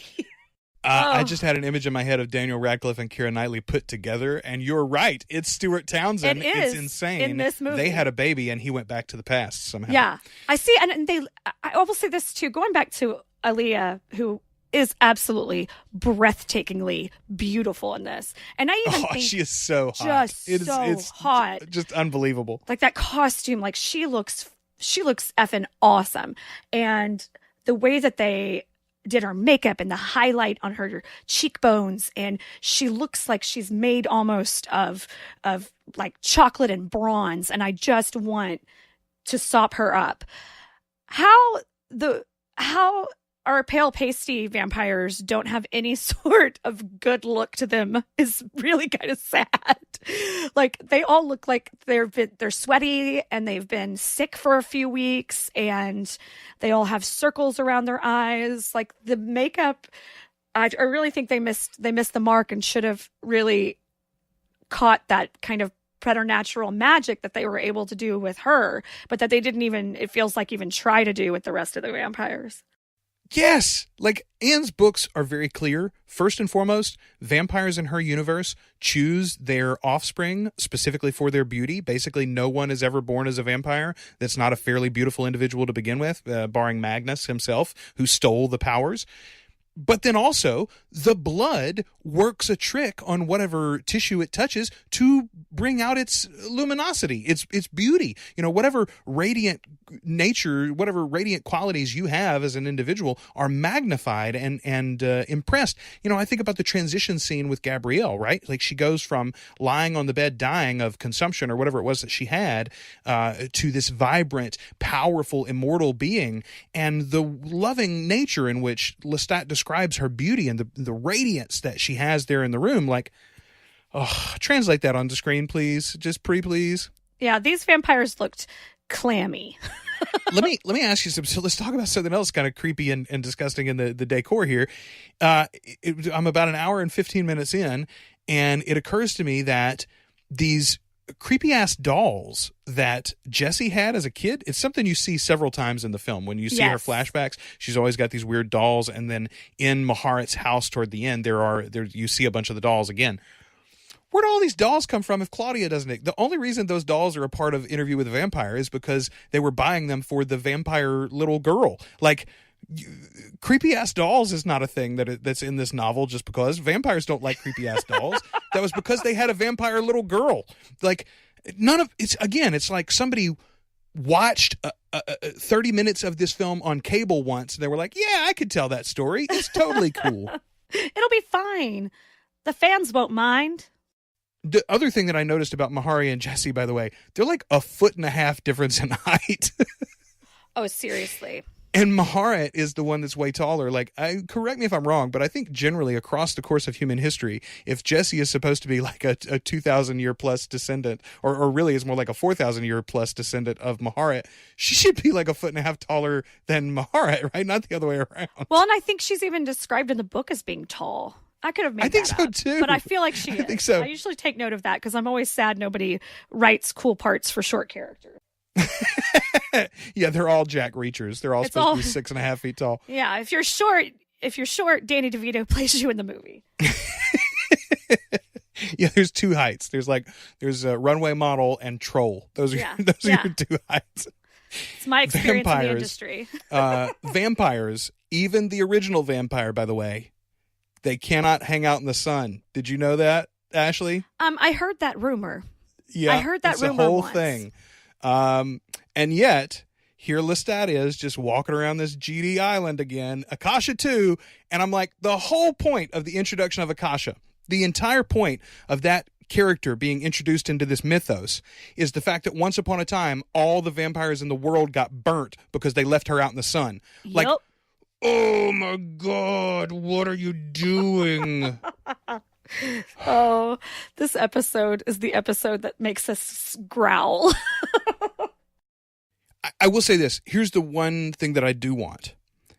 I just had an image in my head of Daniel Radcliffe and Keira Knightley put together, and you're right. It's Stuart Townsend. It's insane. In this movie. They had a baby, and he went back to the past somehow. Yeah. I see, and I will say this, too. Going back to Aaliyah, who is absolutely breathtakingly beautiful in this. And I even think she is so hot. It's hot. Just unbelievable. Like that costume, like she looks effing awesome. And the way that they did her makeup and the highlight on her cheekbones, and she looks like she's made almost of like chocolate and bronze, and I just want to sop her up. How our pale pasty vampires don't have any sort of good look to them is really kind of sad. Like, they all look like they're sweaty and they've been sick for a few weeks, and they all have circles around their eyes. Like, the makeup, I really think they missed the mark and should have really caught that kind of preternatural magic that they were able to do with her, but that they didn't even, it feels like, even try to do with the rest of the vampires. Yes! Like, Anne's books are very clear. First and foremost, vampires in her universe choose their offspring specifically for their beauty. Basically, no one is ever born as a vampire that's not a fairly beautiful individual to begin with, barring Magnus himself, who stole the powers. But then also, the blood works a trick on whatever tissue it touches to bring out its luminosity, its beauty. You know, whatever radiant nature, whatever radiant qualities you have as an individual are magnified and impressed. You know, I think about the transition scene with Gabrielle, right? Like, she goes from lying on the bed dying of consumption or whatever it was that she had to this vibrant, powerful, immortal being. And the loving nature in which Lestat describes her beauty and the radiance that she has there in the room, like, oh, translate that onto screen, please. Just please. Yeah, these vampires looked clammy. let me ask you something. So let's talk about something else kind of creepy and disgusting in the decor here. I'm about an hour and 15 minutes in, and it occurs to me that these creepy ass dolls that Jessie had as a kid, it's something you see several times in the film. When you see her flashbacks, she's always got these weird dolls, and then in Maharat's house toward the end, you see a bunch of the dolls again. Where'd all these dolls come from if Claudia doesn't? The only reason those dolls are a part of Interview with a Vampire is because they were buying them for the vampire little girl. Like, creepy ass dolls is not a thing that's in this novel just because vampires don't like creepy ass dolls. That was because they had a vampire little girl. Like, it's like somebody watched 30 minutes of this film on cable once, and they were like, yeah, I could tell that story. It's totally cool. It'll be fine. The fans won't mind. The other thing that I noticed about Mahari and Jessie, by the way, they're like 1.5 feet difference in height. Oh, seriously. And Maharat is the one that's way taller. Like, correct me if I'm wrong, but I think generally across the course of human history, if Jessie is supposed to be like a 2,000-year plus descendant, or really is more like a 4,000-year plus descendant of Maharat, she should be like 1.5 feet taller than Maharat, right? Not the other way around. Well, and I think she's even described in the book as being tall. I could have made that up. I think so, too. But I feel like she is. I think so. I usually take note of that because I'm always sad nobody writes cool parts for short characters. Yeah, they're all Jack Reachers. They're all supposed to be 6.5 feet tall. Yeah, if you're short, Danny DeVito plays you in the movie. Yeah, there's two heights. There's a runway model and troll. Those are your two heights. It's my experience in the industry. Vampires, even the original vampire, by the way, they cannot hang out in the sun. Did you know that, Ashley? I heard that rumor. Yeah, I heard that rumor the whole once. thing. And yet, here Lestat is just walking around this GD island again, Akasha 2, and I'm like, the whole point of the introduction of Akasha, the entire point of that character being introduced into this mythos is the fact that once upon a time, all the vampires in the world got burnt because they left her out in the sun. Yep. Like, oh my God, what are you doing? Oh, this episode is the episode that makes us growl. I will say this. Here's the one thing that I do want.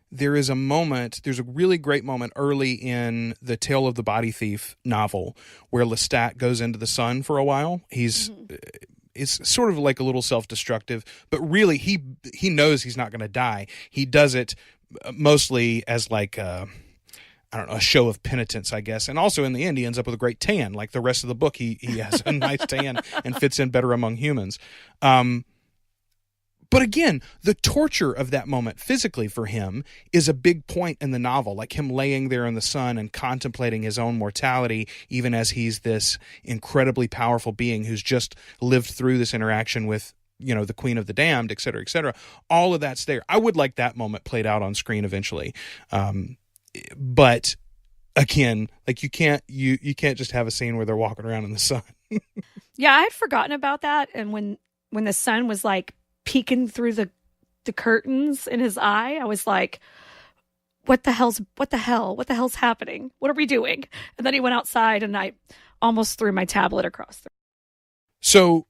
There's a really great moment early in the Tale of the Body Thief novel where Lestat goes into the sun for a while. It's sort of like a little self-destructive, but really he knows he's not going to die. He does it mostly as like a show of penitence, I guess. And also in the end, he ends up with a great tan. Like the rest of the book, he has a nice tan and fits in better among humans. But again, the torture of that moment physically for him is a big point in the novel, like him laying there in the sun and contemplating his own mortality, even as he's this incredibly powerful being who's just lived through this interaction with the Queen of the Damned, et cetera, et cetera. All of that's there. I would like that moment played out on screen eventually. But again, like you can't just have a scene where they're walking around in the sun. Yeah, I had forgotten about that. And when the sun was like peeking through the curtains in his eye, I was like, what the hell's happening? What are we doing? And then he went outside and I almost threw my tablet across the. So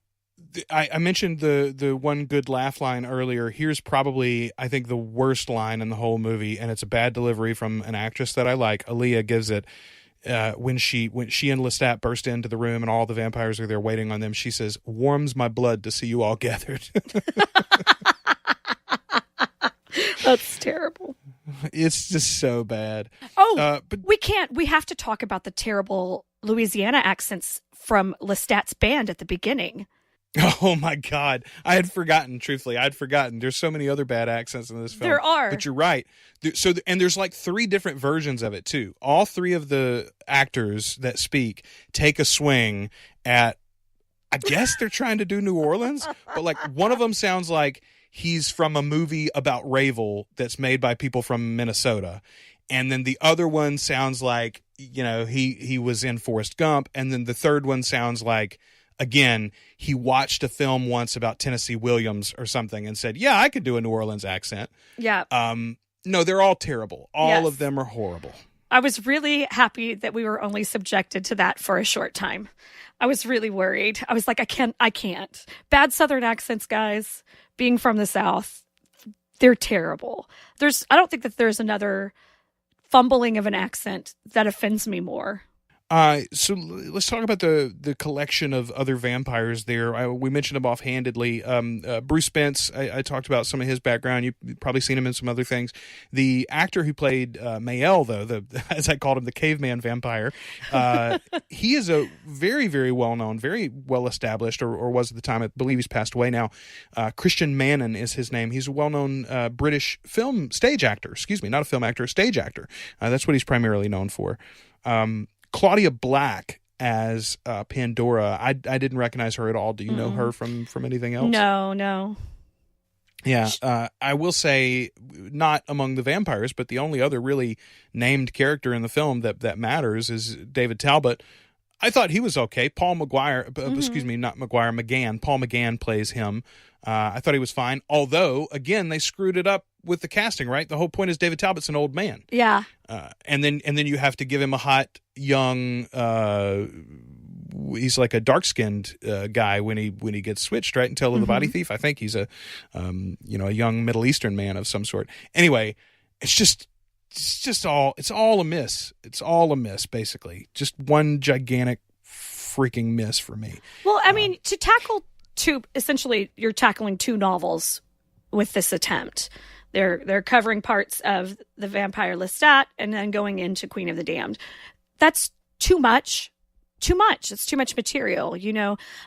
I mentioned the one good laugh line earlier. Here's probably, I think, the worst line in the whole movie, and it's a bad delivery from an actress that I like. Aaliyah gives it when she and Lestat burst into the room and all the vampires are there waiting on them. She says, "Warms my blood to see you all gathered." That's terrible. It's just so bad. Oh, but we have to talk about the terrible Louisiana accents from Lestat's band at the beginning. Oh my God. I had forgotten, truthfully. There's so many other bad accents in this film. There are. But you're right. And there's like 3 different versions of it too. All 3 of the actors that speak take a swing at, I guess they're trying to do New Orleans, but like one of them sounds like he's from a movie about Ravel that's made by people from Minnesota. And then the other one sounds like, he was in Forrest Gump. And then the third one sounds like, again, he watched a film once about Tennessee Williams or something and said, yeah, I could do a New Orleans accent. Yeah. No, they're all terrible. All of them are horrible. I was really happy that we were only subjected to that for a short time. I was really worried. I was like, I can't. Bad Southern accents, guys, being from the South, they're terrible. I don't think that there's another fumbling of an accent that offends me more. So let's talk about the collection of other vampires there. We mentioned them offhandedly. Bruce Spence, I talked about some of his background. You've probably seen him in some other things. The actor who played Mael, though, as I called him, the caveman vampire, he is a very, very well-known, very well-established, or was at the time, I believe he's passed away now. Christian Mannon is his name. He's a well-known British stage actor. Excuse me, not a film actor, a stage actor. That's what he's primarily known for. Claudia Black as Pandora. I didn't recognize her at all. Do you know her from anything else? No. Yeah, I will say not among the vampires, but the only other really named character in the film that matters is David Talbot. I thought he was okay. Paul McGuire, excuse me, not McGuire, McGann. Paul McGann plays him. I thought he was fine. Although, again, they screwed it up with the casting, right? The whole point is David Talbot's an old man. Yeah. And then you have to give him a hot, young, he's like a dark-skinned guy when he gets switched, right? Until the Body Thief. I think he's a young Middle Eastern man of some sort. Anyway, it's all a miss. It's all a miss, basically. Just one gigantic freaking miss for me. Well, I mean, to tackle essentially you're tackling 2 novels with this attempt. They're covering parts of the Vampire Lestat and then going into Queen of the Damned. That's too much. It's too much material,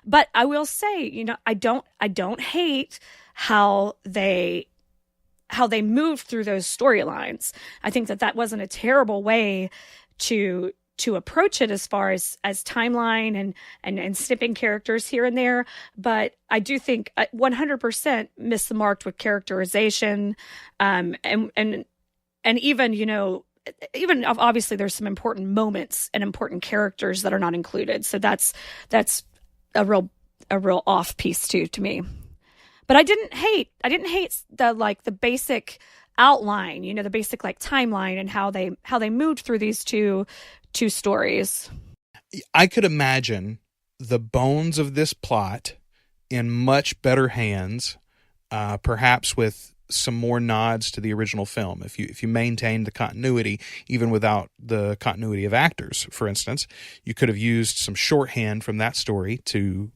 But I will say, I don't hate how they moved through those storylines. I think that wasn't a terrible way to approach it as far as timeline and snipping characters here and there. But I do think 100% missed the mark with characterization. And even, even obviously there's some important moments and important characters that are not included. So that's a real off piece too, to me. But I didn't hate the basic outline, the basic timeline and how they moved through these two stories. I could imagine the bones of this plot in much better hands, perhaps with some more nods to the original film. If you maintained the continuity, even without the continuity of actors, for instance, you could have used some shorthand from that story to,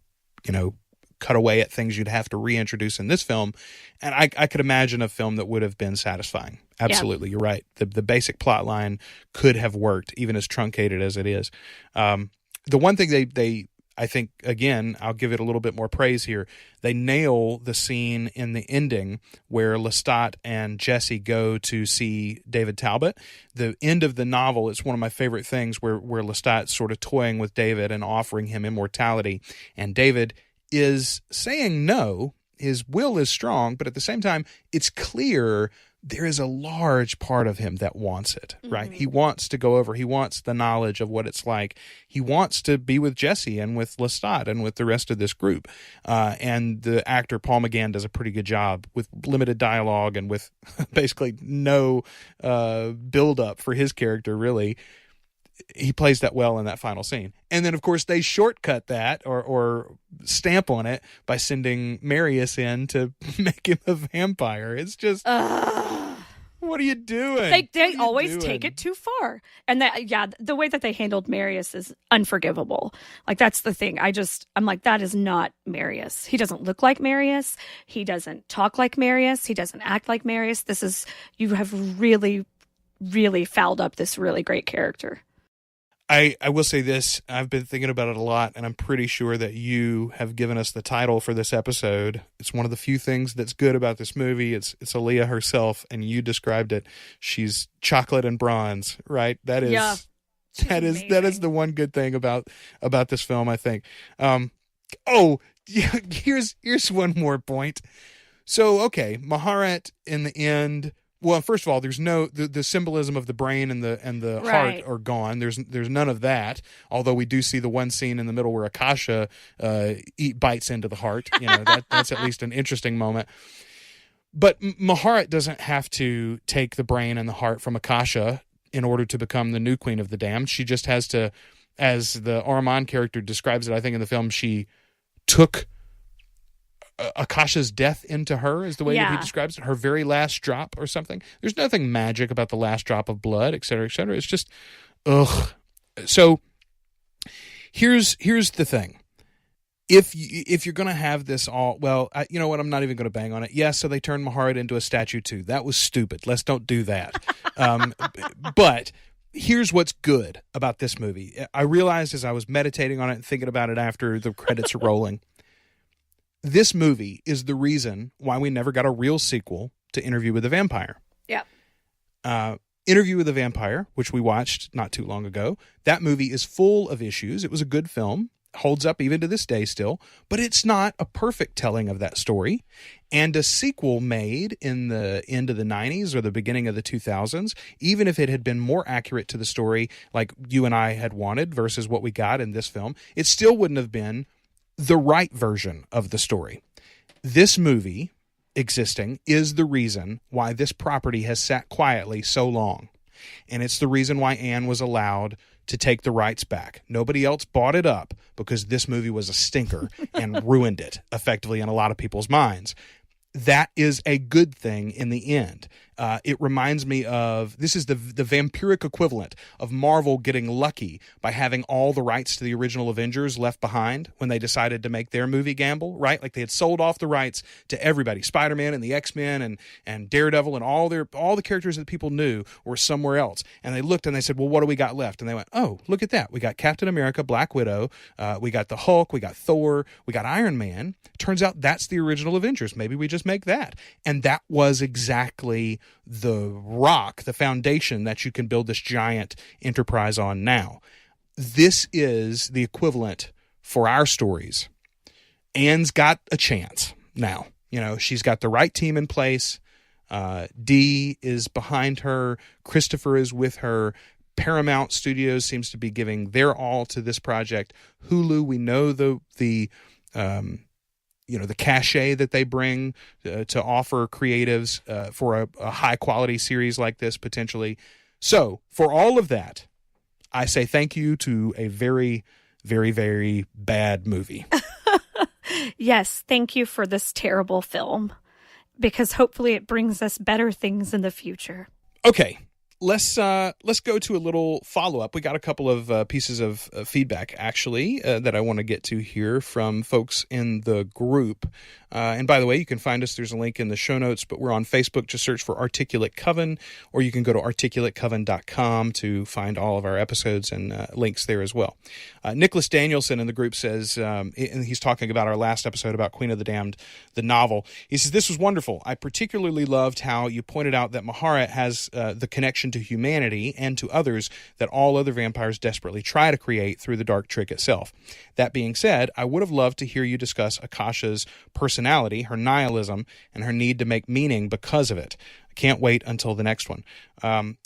cut away at things you'd have to reintroduce in this film. And I could imagine a film that would have been satisfying. Absolutely. Yeah. You're right. The basic plot line could have worked, even as truncated as it is. The one thing they I think, again, I'll give it a little bit more praise here. They nail the scene in the ending where Lestat and Jesse go to see David Talbot. The end of the novel is one of my favorite things where Lestat's sort of toying with David and offering him immortality. And David is saying no. his will is strong, but at the same time, it's clear there is a large part of him that wants it, right? He wants to go over. He wants the knowledge of what it's like. He wants to be with Jesse and with Lestat and with the rest of this group. And the actor Paul McGann does a pretty good job with limited dialogue and with basically no build-up for his character, really. He plays that well in that final scene. And then, of course, they shortcut that or stamp on it by sending Marius in to make him a vampire. It's just, what are you doing? They always take it too far. And the way that they handled Marius is unforgivable. Like, that's the thing. I'm like, that is not Marius. He doesn't look like Marius. He doesn't talk like Marius. He doesn't act like Marius. You have really, really fouled up this really great character. I will say this, I've been thinking about it a lot, and I'm pretty sure that you have given us the title for this episode. It's one of the few things that's good about this movie. It's Aaliyah herself, and you described it. She's chocolate and bronze, right? That is the one good thing about this film, I think. Here's one more point. So, okay, Maharet in the end. Well, first of all, there's no the symbolism of the brain and the heart are gone. There's none of that. Although we do see the one scene in the middle where Akasha bites into the heart. You know, that's at least an interesting moment. But Maharet doesn't have to take the brain and the heart from Akasha in order to become the new Queen of the Damned. She just has to, as the Armand character describes it, I think in the film, she took Akasha's death into her, is the way that he describes it, her very last drop or something. There's nothing magic about the last drop of blood, et cetera, et cetera. It's just, ugh. So here's the thing. If you're going to have this all, well, you know what? I'm not even going to bang on it. Yes, so they turned Maharet into a statue too. That was stupid. Let's don't do that. But here's what's good about this movie. I realized as I was meditating on it and thinking about it after the credits are rolling, this movie is the reason why we never got a real sequel to Interview with the Vampire. Yeah. Interview with the Vampire, which we watched not too long ago, that movie is full of issues. It was a good film, holds up even to this day still, but it's not a perfect telling of that story. And a sequel made in the end of the 90s or the beginning of the 2000s, even if it had been more accurate to the story like you and I had wanted versus what we got in this film, it still wouldn't have been the right version of the story. This movie existing is the reason why this property has sat quietly so long. And it's the reason why Anne was allowed to take the rights back. Nobody else bought it up because this movie was a stinker and ruined it effectively in a lot of people's minds. That is a good thing in the end. It reminds me of, this is the vampiric equivalent of Marvel getting lucky by having all the rights to the original Avengers left behind when they decided to make their movie gamble, right? Like they had sold off the rights to everybody. Spider-Man and the X-Men and Daredevil and all the characters that people knew were somewhere else. And they looked and they said, well, what do we got left? And they went, oh, look at that. We got Captain America, Black Widow, we got the Hulk, we got Thor, we got Iron Man. Turns out that's the original Avengers. Maybe we just make that. And that was exactly the rock, the foundation that you can build this giant enterprise on now. This is the equivalent for our stories. Anne's got a chance now. You know, she's got the right team in place. Dee is behind her. Christopher is with her. Paramount Studios seems to be giving their all to this project. Hulu, we know the cachet that they bring to offer creatives for a high-quality series like this, potentially. So, for all of that, I say thank you to a very, very, very bad movie. Yes, thank you for this terrible film, because hopefully it brings us better things in the future. Okay. Let's go to a little follow-up. We got a couple of pieces of feedback, actually, that I want to get to here from folks in the group. And by the way, you can find us. There's a link in the show notes, but we're on Facebook. Just search for Articulate Coven, or you can go to articulatecoven.com to find all of our episodes and links there as well. Nicholas Danielson in the group says, and he's talking about our last episode about Queen of the Damned, the novel. He says, this was wonderful. I particularly loved how you pointed out that Maharet has the connection to humanity and to others that all other vampires desperately try to create through the dark trick itself. That being said, I would have loved to hear you discuss Akasha's personality, her nihilism, and her need to make meaning because of it. Can't wait until the next one.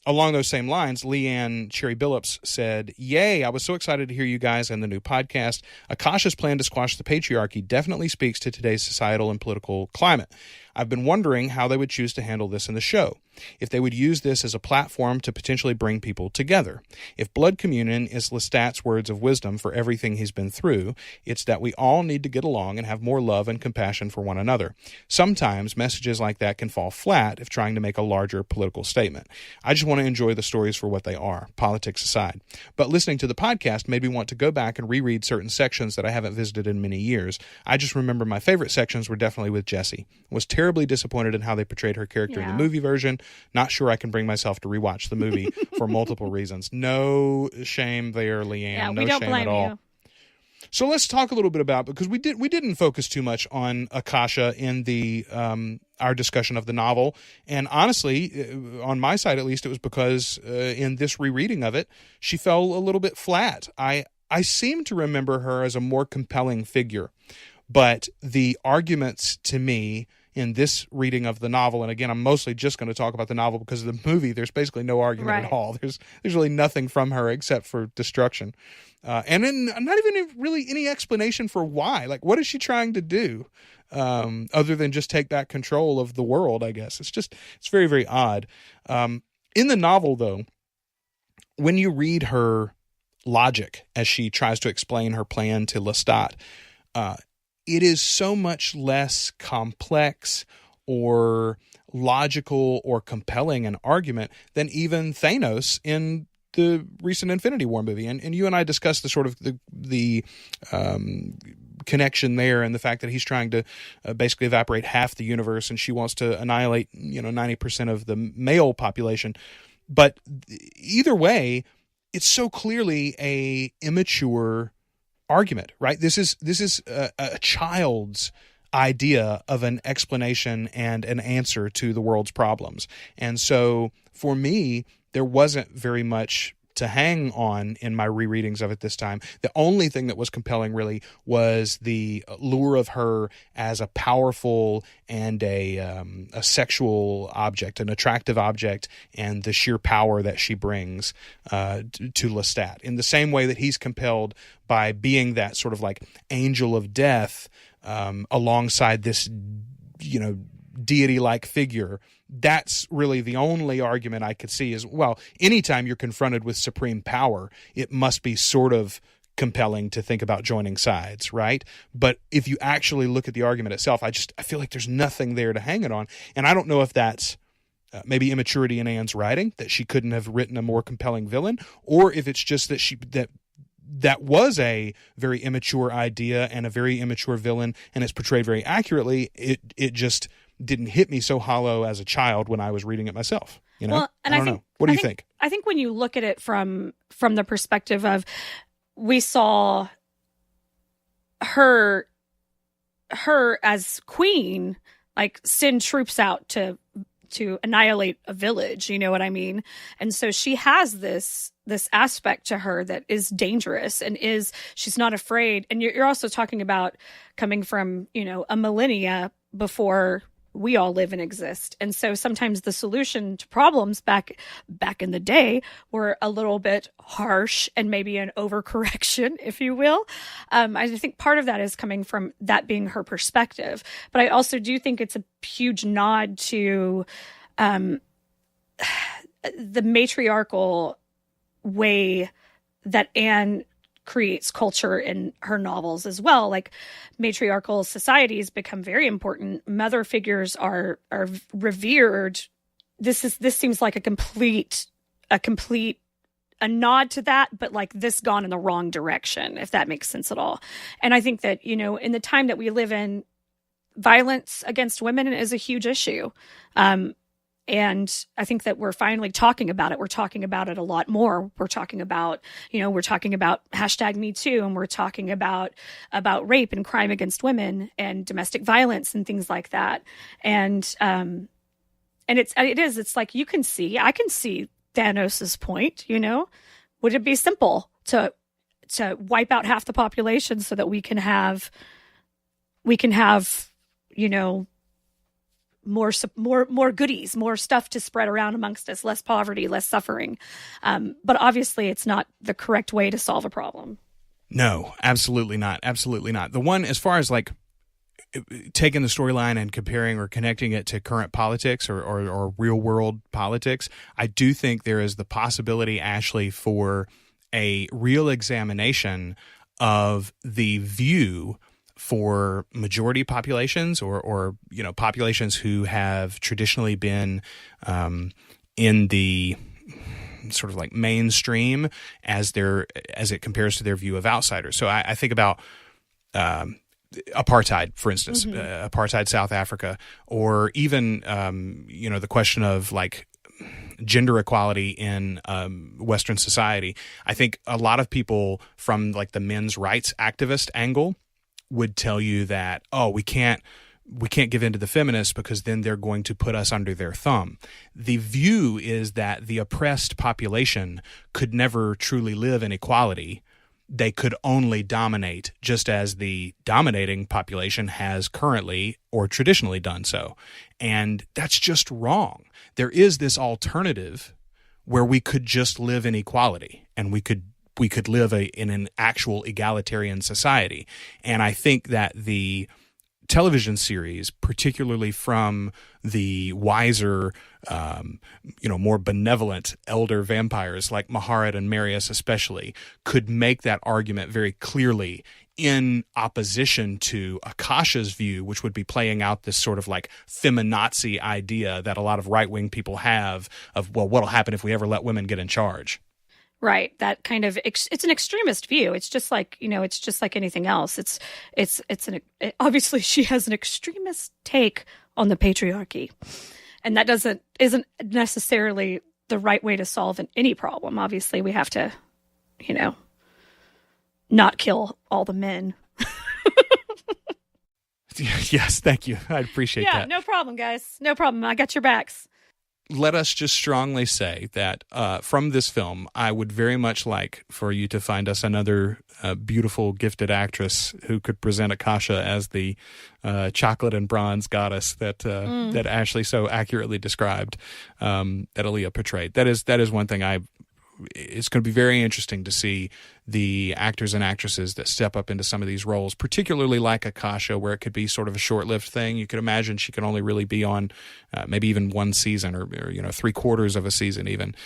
Along those same lines, Leanne Cherry Billups said, "Yay, I was so excited to hear you guys and the new podcast. Akasha's plan to squash the patriarchy definitely speaks to today's societal and political climate. I've been wondering how they would choose to handle this in the show. If they would use this as a platform to potentially bring people together. If blood communion is Lestat's words of wisdom for everything he's been through, it's that we all need to get along and have more love and compassion for one another. Sometimes messages like that can fall flat if trying to make a larger political statement. I just want to enjoy the stories for what they are, politics aside. But listening to the podcast made me want to go back and reread certain sections that I haven't visited in many years. I just remember my favorite sections were definitely with Jessie. Was terribly disappointed in how they portrayed her character in the movie version. Not sure I can bring myself to rewatch the movie for multiple reasons. No shame there, Leanne. Yeah, no we don't shame blame at all. you. So let's talk a little bit about, because we didn't focus too much on Akasha in the our discussion of the novel, and honestly, on my side at least, it was because in this rereading of it, she fell a little bit flat. I seem to remember her as a more compelling figure, but the arguments to me in this reading of the novel, and again, I'm mostly just going to talk about the novel because of the movie, there's basically no argument at all. There's really nothing from her except for destruction. And then not even really any explanation for why. Like, what is she trying to do other than just take back control of the world, I guess. It's very, very odd. In the novel, though, when you read her logic as she tries to explain her plan to Lestat, it is so much less complex or logical or compelling an argument than even Thanos in the recent Infinity War movie. And you and I discussed the sort of the connection there, and the fact that he's trying to basically evaporate half the universe, and she wants to annihilate 90% of the male population. But either way, it's so clearly a immature argument, right? This is a child's idea of an explanation and an answer to the world's problems. And so for me, there wasn't very much to hang on in my rereadings of it this time. The only thing that was compelling really was the lure of her as a powerful and a sexual object, an attractive object, and the sheer power that she brings to Lestat. In the same way that he's compelled by being that sort of like angel of death alongside this, deity-like figure. That's really the only argument I could see is, well, anytime you're confronted with supreme power, it must be sort of compelling to think about joining sides, right? But if you actually look at the argument itself, I feel like there's nothing there to hang it on. And I don't know if that's maybe immaturity in Anne's writing, that she couldn't have written a more compelling villain, or if it's just that that was a very immature idea and a very immature villain, and it's portrayed very accurately. It just didn't hit me so hollow as a child when I was reading it myself. Well, and I don't know. What do you think? I think when you look at it from the perspective of, we saw her as queen, like, send troops out to annihilate a village, you know what I mean? And so she has this aspect to her that is dangerous, and she's not afraid. And you're also talking about coming from, a millennia before we all live and exist. And so sometimes the solution to problems back in the day were a little bit harsh and maybe an overcorrection, if you will. I think part of that is coming from that being her perspective. But I also do think it's a huge nod to the matriarchal way that Anne creates culture in her novels as well. Like, matriarchal societies become very important. Mother figures are revered. This seems like a complete nod to that, but like this gone in the wrong direction, if that makes sense at all. And I think that, in the time that we live in, violence against women is a huge issue. And I think that we're finally talking about it. We're talking about it a lot more. We're talking about, #MeToo, and we're talking about rape and crime against women and domestic violence and things like that. And it's like, I can see Thanos's point, would it be simple to wipe out half the population so that we can have more goodies, more stuff to spread around amongst us, less poverty, less suffering. But obviously it's not the correct way to solve a problem. No, absolutely not. Absolutely not. The one, as far as like taking the storyline and comparing or connecting it to current politics or real world politics, I do think there is the possibility, Ashley, for a real examination of the view for majority populations or populations who have traditionally been in the sort of like mainstream as it compares to their view of outsiders. So I think about apartheid, for instance, apartheid South Africa, or even the question of like gender equality in Western society. I think a lot of people from like the men's rights activist angle would tell you that, we can't give in to the feminists because then they're going to put us under their thumb. The view is that the oppressed population could never truly live in equality. They could only dominate, just as the dominating population has currently or traditionally done so. And that's just wrong. There is this alternative where we could just live in equality, and we could live in an actual egalitarian society. And I think that the television series, particularly from the wiser, more benevolent elder vampires like Maharet and Marius especially, could make that argument very clearly in opposition to Akasha's view, which would be playing out this sort of like feminazi idea that a lot of right-wing people have of, well, what'll happen if we ever let women get in charge? Right. That kind of, it's an extremist view. It's just like, anything else. Obviously she has an extremist take on the patriarchy, and that isn't necessarily the right way to solve any problem. Obviously we have to, not kill all the men. Yes. Thank you. I appreciate that. Yeah, no problem, guys. No problem. I got your backs. Let us just strongly say that from this film, I would very much like for you to find us another beautiful, gifted actress who could present Akasha as the chocolate and bronze goddess that Ashley so accurately described, that Aaliyah portrayed. That is one thing it's going to be very interesting to see the actors and actresses that step up into some of these roles, particularly like Akasha, where it could be sort of a short-lived thing. You could imagine she could only really be on maybe even one season or 3/4 of a season even.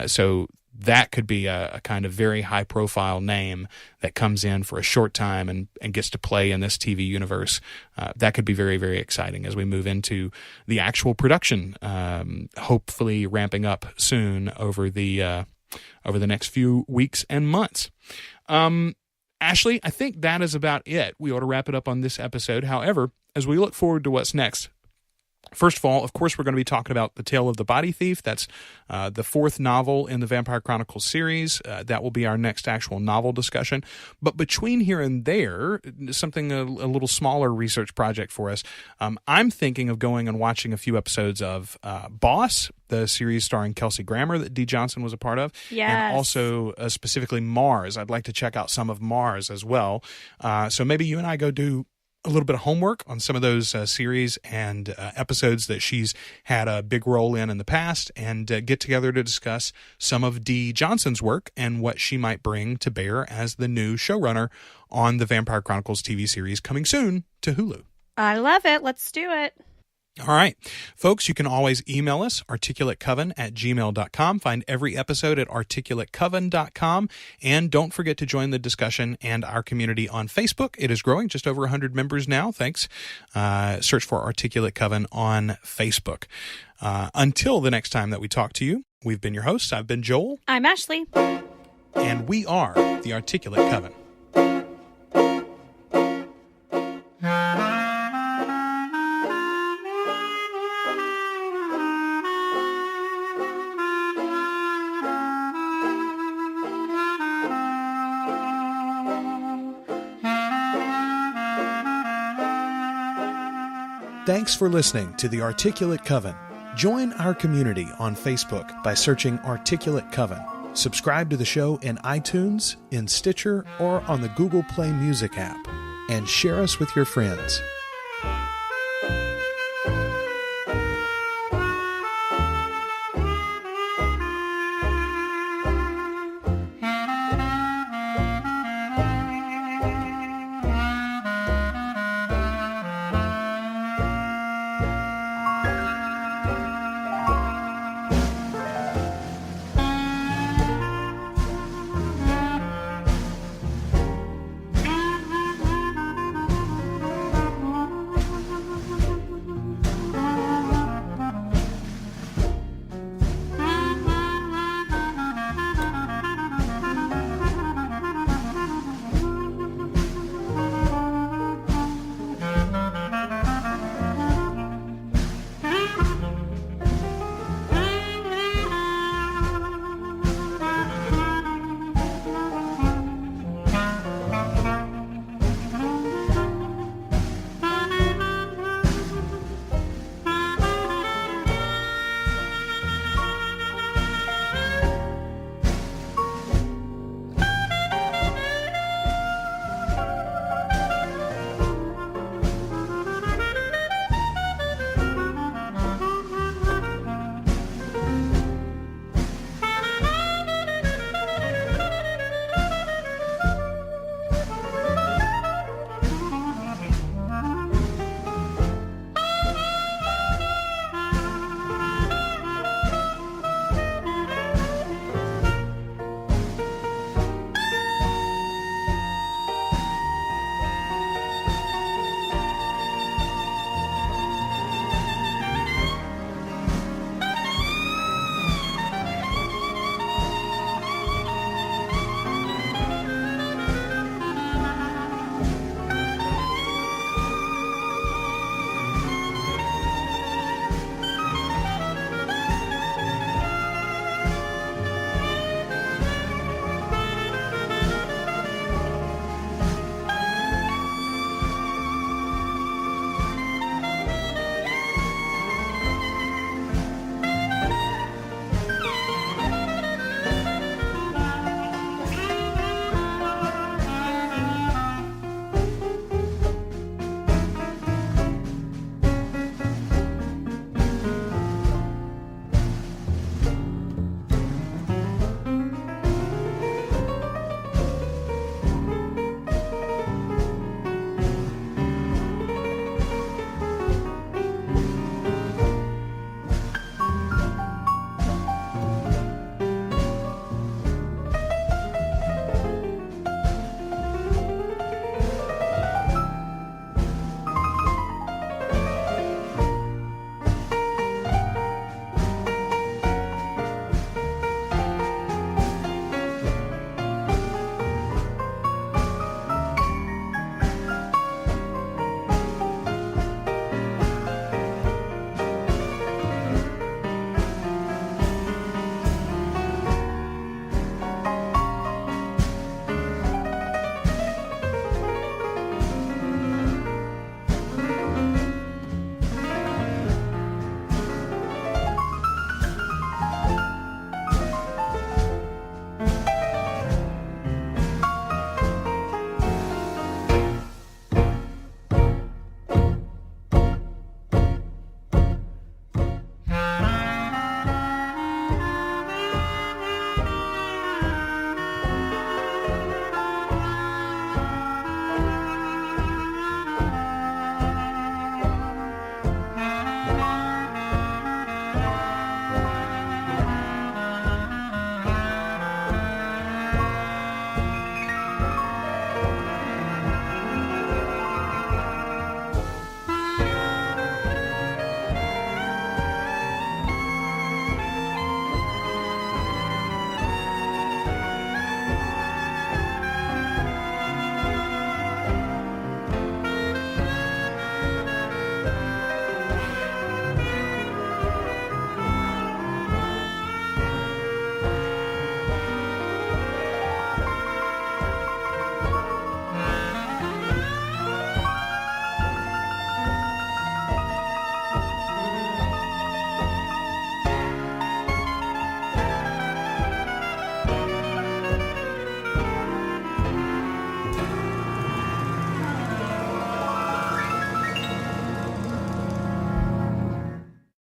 So that could be a kind of very high-profile name that comes in for a short time and gets to play in this TV universe. That could be very, very exciting as we move into the actual production, hopefully ramping up soon over the next few weeks and months. Ashley, I think that is about it. We ought to wrap it up on this episode. However, as we look forward to what's next, first of all, of course, we're going to be talking about The Tale of the Body Thief. That's the 4th novel in the Vampire Chronicles series. That will be our next actual novel discussion. But between here and there, something a little smaller research project for us, I'm thinking of going and watching a few episodes of Boss, the series starring Kelsey Grammer that Dee Johnson was a part of. Yes. And also specifically Mars. I'd like to check out some of Mars as well. So maybe you and I go do a little bit of homework on some of those series and episodes that she's had a big role in the past, and get together to discuss some of Dee Johnson's work and what she might bring to bear as the new showrunner on the Vampire Chronicles TV series coming soon to Hulu. I love it. Let's do it. All right. Folks, you can always email us, articulatecoven@gmail.com. Find every episode at articulatecoven.com. And don't forget to join the discussion and our community on Facebook. It is growing, just over 100 members now. Thanks. Search for Articulate Coven on Facebook. Until the next time that we talk to you, we've been your hosts. I've been Joel. I'm Ashley. And we are the Articulate Coven. Thanks for listening to The Articulate Coven. Join our community on Facebook by searching Articulate Coven. Subscribe to the show in iTunes, in Stitcher, or on the Google Play Music app. And share us with your friends.